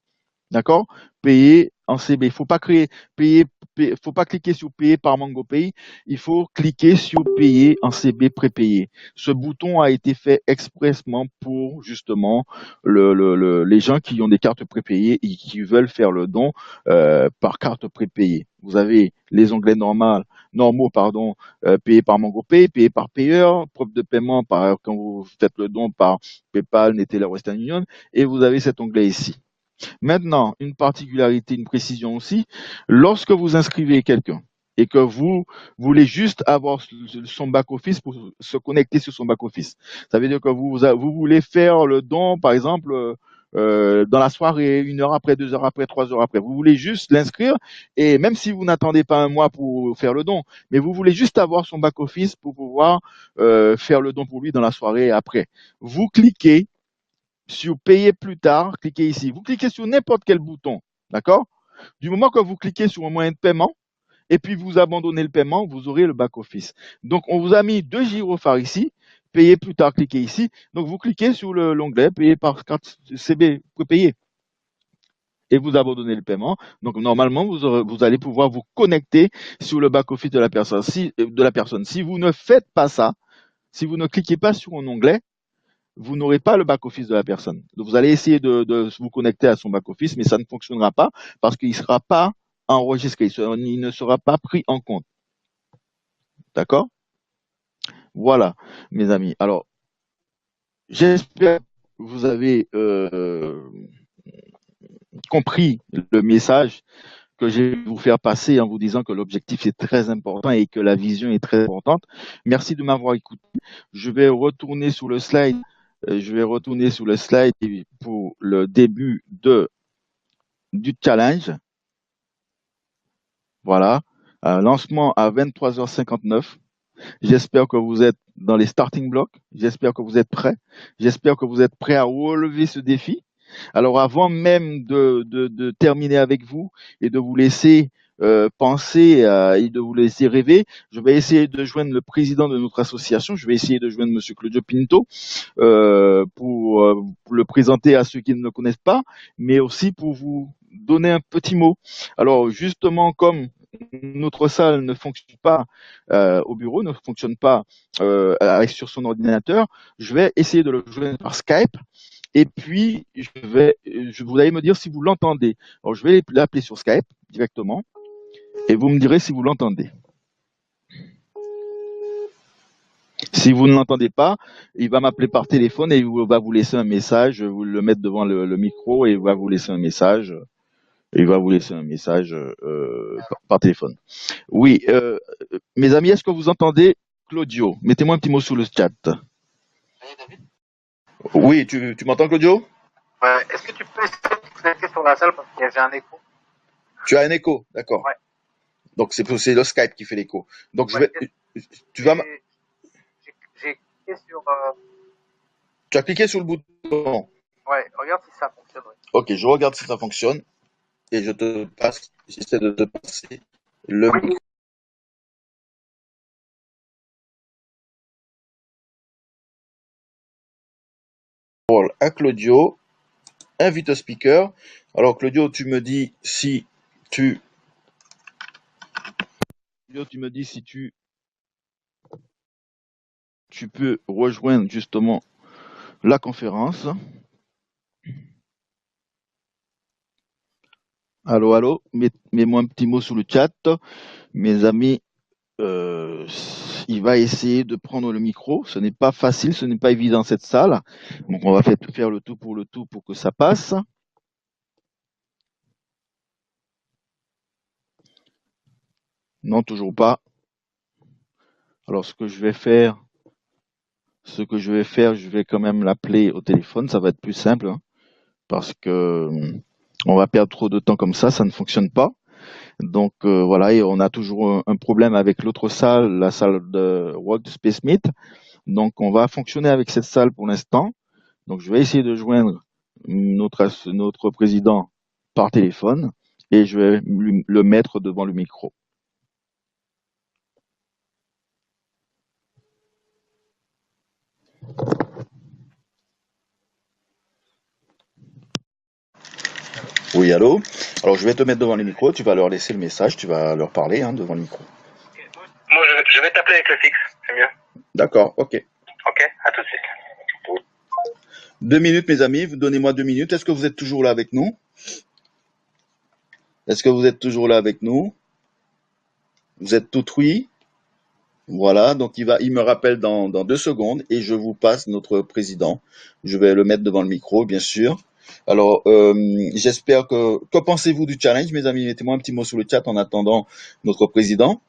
[SPEAKER 1] D'accord? Payer en CB. Faut pas cliquer sur payer par MangoPay. Il faut cliquer sur payer en CB prépayé. Ce bouton a été fait expressement pour justement les gens qui ont des cartes prépayées et qui veulent faire le don par carte prépayée. Vous avez les onglets normaux, pardon, payé par MangoPay, payé par payeur, preuve de paiement quand vous faites le don par PayPal, Neteller, Western Union, et vous avez cet onglet ici. Maintenant, une particularité, une précision aussi, lorsque vous inscrivez quelqu'un et que vous voulez juste avoir son back-office pour se connecter sur son back-office, ça veut dire que vous voulez faire le don, par exemple, dans la soirée, 1 heure après, 2 heures après, 3 heures après. Vous voulez juste l'inscrire et même si vous n'attendez pas un mois pour faire le don, mais vous voulez juste avoir son back-office pour pouvoir faire le don pour lui dans la soirée après. Vous cliquez sur payer plus tard, cliquez ici. Vous cliquez sur n'importe quel bouton, d'accord? Du moment que vous cliquez sur un moyen de paiement et puis vous abandonnez le paiement, vous aurez le back-office. Donc, on vous a mis 2 gyrophares ici. Payer plus tard, cliquez ici. Donc, vous cliquez sur l'onglet payer par carte CB, payer et vous abandonnez le paiement. Donc, normalement, vous allez pouvoir vous connecter sur le back-office de la personne. Si vous ne faites pas ça, si vous ne cliquez pas sur un onglet, vous n'aurez pas le back-office de la personne. Donc, vous allez essayer de vous connecter à son back-office, mais ça ne fonctionnera pas parce qu'il ne sera pas enregistré, il ne sera pas pris en compte. D'accord? Voilà, mes amis. Alors, j'espère que vous avez compris le message que je vais vous faire passer en vous disant que l'objectif est très important et que la vision est très importante. Merci de m'avoir écouté. Je vais retourner sur le slide. Pour le début du challenge. Voilà. Lancement à 23h59. J'espère que vous êtes dans les starting blocks. J'espère que vous êtes prêts. J'espère que vous êtes prêts à relever ce défi. Alors, avant même de terminer avec vous et de vous laisser penser et de vous laisser rêver, je vais essayer de joindre le président de notre association. Je vais essayer de joindre Monsieur Claudio Pinto pour le présenter à ceux qui ne le connaissent pas, mais aussi pour vous donner un petit mot. Alors, justement, comme notre salle ne fonctionne pas au bureau, ne fonctionne pas sur son ordinateur, je vais essayer de le joindre par Skype. Et puis, vous allez me dire si vous l'entendez. Alors, je vais l'appeler sur Skype directement et vous me direz si vous l'entendez. Si vous ne l'entendez pas, il va m'appeler par téléphone et il va vous laisser un message, vous le mettre devant le micro et il va vous laisser un message. Par téléphone. Oui, mes amis, est-ce que vous entendez Claudio? Mettez-moi un petit mot sous le chat. Oui, tu m'entends, Claudio?
[SPEAKER 2] Ouais. Est-ce que tu peux essayer de te connecter sur la salle parce que j'ai un écho?
[SPEAKER 1] Tu as un écho, d'accord.
[SPEAKER 2] Ouais.
[SPEAKER 1] Donc c'est le Skype qui fait l'écho. Donc
[SPEAKER 2] Ouais.
[SPEAKER 1] tu vas,
[SPEAKER 2] J'ai cliqué sur.
[SPEAKER 1] tu as cliqué sur le bouton.
[SPEAKER 2] Ouais, regarde si ça fonctionne. Ouais.
[SPEAKER 1] Ok, je regarde si ça fonctionne et j'essaie de te passer le micro à Claudio. Invite au speaker. Alors Claudio, tu me dis si tu peux rejoindre justement la conférence. Allô, allô, mets-moi un petit mot sous le chat. Mes amis, il va essayer de prendre le micro. Ce n'est pas facile, ce n'est pas évident cette salle. Donc on va faire le tout pour que ça passe. Non, toujours pas. Alors ce que je vais faire, je vais quand même l'appeler au téléphone. Ça va être plus simple hein, parce que on va perdre trop de temps comme ça ne fonctionne pas. Donc voilà, et on a toujours un problème avec l'autre salle, la salle de Workspace Meet. Donc on va fonctionner avec cette salle pour l'instant. Donc je vais essayer de joindre notre président par téléphone et je vais le mettre devant le micro. Oui, allô? Alors, je vais te mettre devant le micro, tu vas leur laisser le message, tu vas leur parler hein, devant le micro.
[SPEAKER 2] Moi, je vais t'appeler avec le fixe, c'est mieux.
[SPEAKER 1] D'accord, ok.
[SPEAKER 2] Ok, à tout de suite.
[SPEAKER 1] 2 minutes, mes amis, vous donnez-moi 2 minutes. Est-ce que vous êtes toujours là avec nous? Est-ce que vous êtes toujours là avec nous? Vous êtes tout oui? Voilà, donc il me rappelle dans 2 secondes et je vous passe notre président. Je vais le mettre devant le micro, bien sûr. Alors, j'espère que pensez-vous du challenge, mes amis? Mettez-moi un petit mot sur le chat en attendant notre président.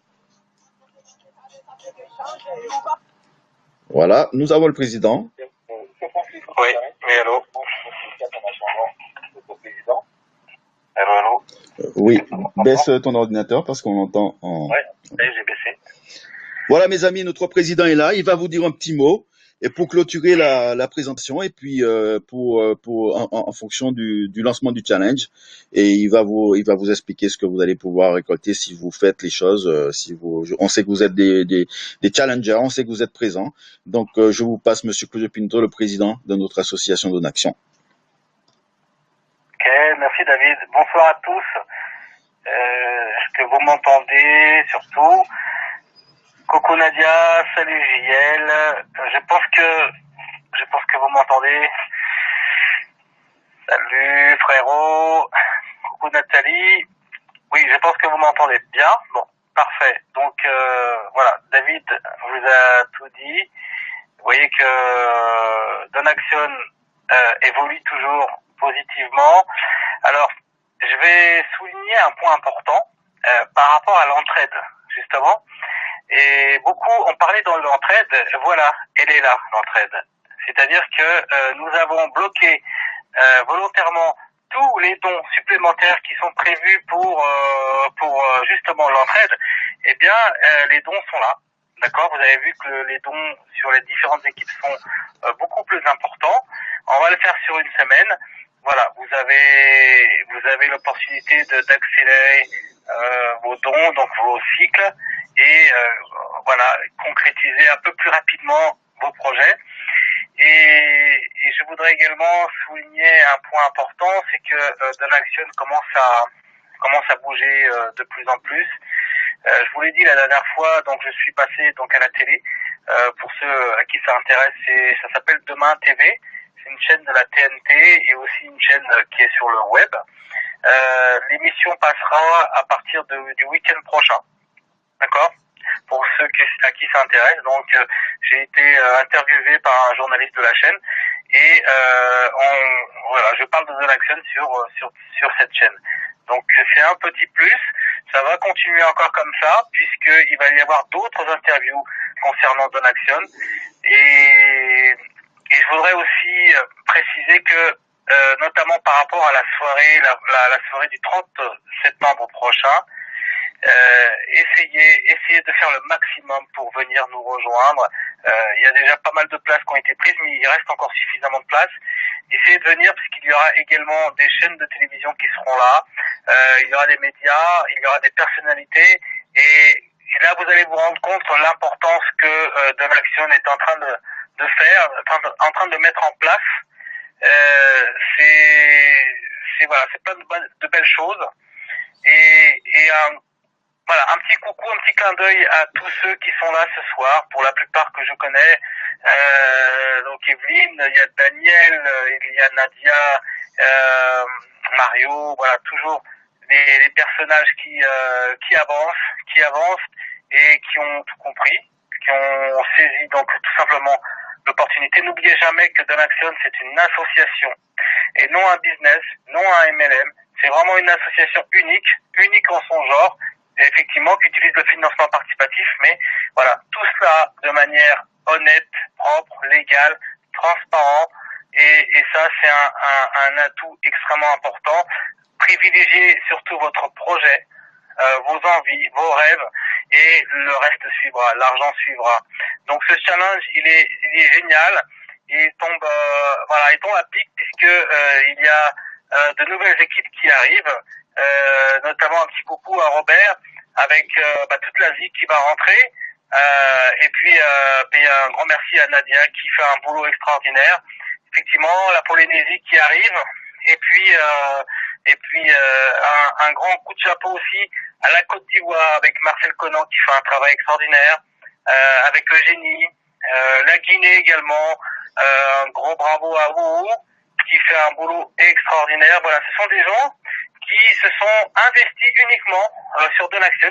[SPEAKER 1] Voilà, nous avons le président.
[SPEAKER 2] Oui, oui, allô? Allô, allô?
[SPEAKER 1] Oui, baisse ton ordinateur parce qu'on l'entend en...
[SPEAKER 2] Ouais, j'ai baissé.
[SPEAKER 1] Voilà, mes amis, notre président est là. Il va vous dire un petit mot et pour clôturer la présentation et puis en fonction du lancement du challenge. Et il va vous expliquer ce que vous allez pouvoir récolter si vous faites les choses. On sait que vous êtes des challengers, on sait que vous êtes présents. Donc, je vous passe Monsieur Claude Pinto, le président de notre association Donaction.
[SPEAKER 2] Ok, merci David. Bonsoir à tous. Est-ce que vous m'entendez surtout? Coucou Nadia, salut JL. Je pense que vous m'entendez. Salut frérot. Coucou Nathalie. Oui, je pense que vous m'entendez bien. Bon, parfait. Donc voilà, David vous a tout dit. Vous voyez que Donaction évolue toujours positivement. Alors, je vais souligner un point important par rapport à l'entraide, justement. Et beaucoup ont parlé dans l'entraide. Voilà, elle est là, l'entraide. C'est-à-dire que nous avons bloqué volontairement tous les dons supplémentaires qui sont prévus pour justement l'entraide. Eh bien, les dons sont là. D'accord, vous avez vu que les dons sur les différentes équipes sont beaucoup plus importants. On va le faire sur une semaine. Voilà, vous avez l'opportunité d'accélérer vos dons, donc vos cycles, et voilà, concrétiser un peu plus rapidement vos projets. Et je voudrais également souligner un point important, c'est que Donaction commence à bouger de plus en plus. Je vous l'ai dit la dernière fois, donc je suis passé donc à la télé. Pour ceux à qui ça intéresse, ça s'appelle Demain TV. C'est une chaîne de la TNT et aussi une chaîne qui est sur le web. L'émission passera à partir du week-end prochain. D'accord? Pour ceux à qui ça intéresse. Donc j'ai été interviewé par un journaliste de la chaîne et voilà, je parle de Donaction sur cette chaîne. Donc c'est un petit plus. Ça va continuer encore comme ça puisqu'il va y avoir d'autres interviews concernant Donaction et je voudrais aussi préciser que notamment par rapport à la soirée, la soirée du 30 septembre prochain, essayez de faire le maximum pour venir nous rejoindre. Il y a déjà pas mal de places qui ont été prises, mais il reste encore suffisamment de places. Essayez de venir parce qu'il y aura également des chaînes de télévision qui seront là. Il y aura des médias, il y aura des personnalités et là vous allez vous rendre compte de l'importance que Donaction est en train de faire, en train de mettre en place. C'est voilà, c'est plein de belles choses et voilà, un petit coucou, un petit clin d'œil à tous ceux qui sont là ce soir, pour la plupart que je connais. Donc Evelyne, il y a Daniel, il y a Nadia, Mario, voilà, toujours des personnages qui avancent et qui ont tout compris, qui ont saisi donc tout simplement l'opportunité. N'oubliez jamais que Donaction, c'est une association et non un business, non un MLM. C'est vraiment une association unique en son genre, effectivement, qui utilise le financement participatif, mais voilà, tout cela de manière honnête, propre, légale, transparent, et ça, c'est un atout extrêmement important. Privilégiez surtout votre projet, vos envies, vos rêves, et le reste suivra, l'argent suivra. Donc ce challenge, il est génial. Il tombe à pic puisque il y a de nouvelles équipes qui arrivent, notamment un petit coucou à Robert avec toute l'Asie qui va rentrer. Et puis un grand merci à Nadia qui fait un boulot extraordinaire. Effectivement, la Polynésie qui arrive. Et puis Et puis un grand coup de chapeau aussi à la Côte d'Ivoire avec Marcel Conan qui fait un travail extraordinaire, avec Eugénie, la Guinée également, un gros bravo à vous qui fait un boulot extraordinaire. Voilà, ce sont des gens qui se sont investis uniquement sur Donaction,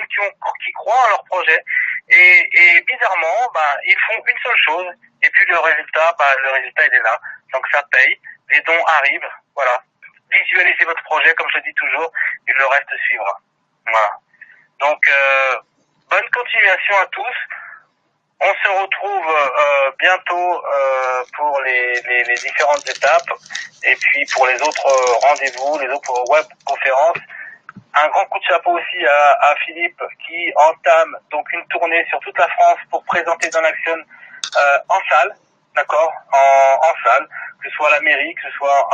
[SPEAKER 2] qui croient en leur projet et bizarrement, ils font une seule chose et puis le résultat il est là. Donc ça paye, les dons arrivent, voilà. Visualisez votre projet comme je dis toujours et le reste suivra. Voilà. Donc bonne continuation à tous. On se retrouve bientôt pour les différentes étapes et puis pour les autres rendez-vous, les autres web conférences. Un grand coup de chapeau aussi à Philippe qui entame donc une tournée sur toute la France pour présenter Donaction en salle, d'accord, en salle, que ce soit à la mairie, que ce soit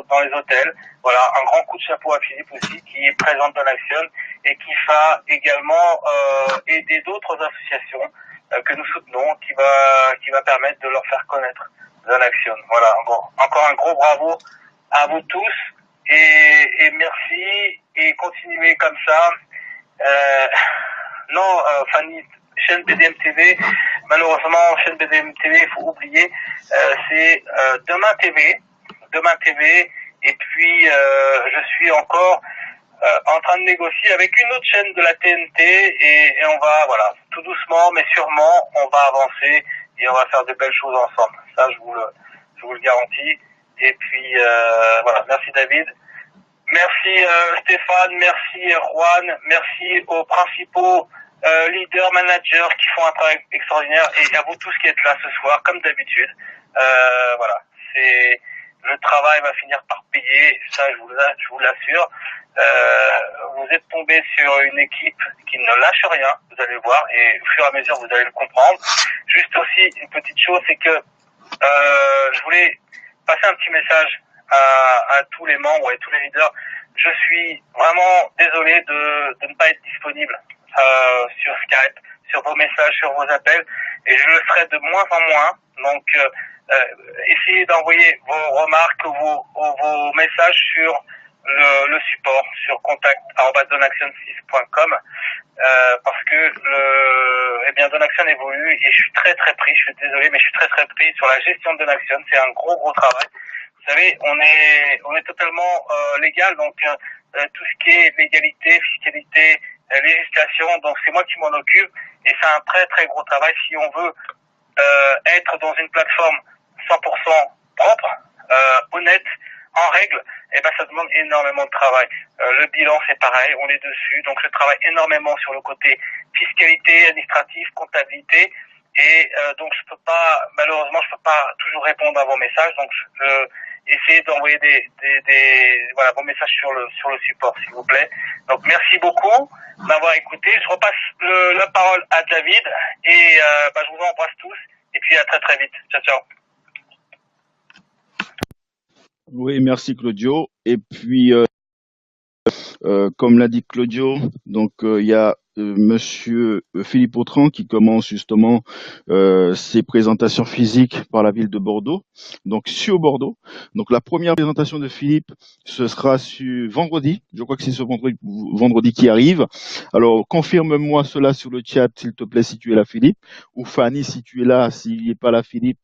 [SPEAKER 2] dans les hôtels. Voilà, un grand coup de chapeau à Philippe aussi qui présente Donaction et qui va également aider d'autres associations que nous soutenons, qui va permettre de leur faire connaître Donaction. Voilà, encore un gros bravo à vous tous et merci et continuez comme ça. Fanny, chaîne BDM TV, malheureusement chaîne BDM TV, il faut oublier, c'est Demain TV, et puis je suis encore en train de négocier avec une autre chaîne de la TNT et on va, voilà, tout doucement mais sûrement, on va avancer et on va faire de belles choses ensemble. Ça, je vous le garantis. Et puis voilà, merci David. Merci Stéphane, merci Juan, merci aux principaux leaders, managers qui font un travail extraordinaire et à vous tous qui êtes là ce soir, comme d'habitude. Voilà, le travail va finir par payer, ça je vous l'assure. Vous êtes tombé sur une équipe qui ne lâche rien, vous allez voir, et au fur et à mesure vous allez le comprendre. Juste aussi une petite chose, c'est que je voulais passer un petit message à tous les membres et tous les leaders. Je suis vraiment désolé de ne pas être disponible sur Skype, sur vos messages, sur vos appels, et je le serai de moins en moins. Donc essayez d'envoyer vos remarques ou vos messages sur le support, sur contact@donaction6.com, parce que Donaction évolue et je suis très très pris, je suis désolé, mais je suis très très pris sur la gestion de Donaction. C'est un gros travail. Vous savez, on est totalement légal, donc tout ce qui est légalité, fiscalité, législation, donc c'est moi qui m'en occupe et c'est un très très gros travail. Si on veut être dans une plateforme 100% propre, honnête, en règle, ça demande énormément de travail. Le bilan c'est pareil, on est dessus, donc je travaille énormément sur le côté fiscalité, administratif, comptabilité, et donc malheureusement je peux pas toujours répondre à vos messages, donc essayez d'envoyer vos messages sur le support s'il vous plaît. Donc merci beaucoup de m'avoir écouté. Je repasse la parole à David et je vous embrasse tous et puis à très très vite. Ciao.
[SPEAKER 1] Oui, merci Claudio. Et puis, comme l'a dit Claudio, donc il y a Monsieur Philippe Autran qui commence justement ses présentations physiques par la ville de Bordeaux, donc sur Bordeaux. Donc la première présentation de Philippe, ce sera sur vendredi. Je crois que c'est ce vendredi qui arrive. Alors confirme-moi cela sur le chat, s'il te plaît, si tu es là, Philippe, ou Fanny, si tu es là, s'il n'est pas là, Philippe.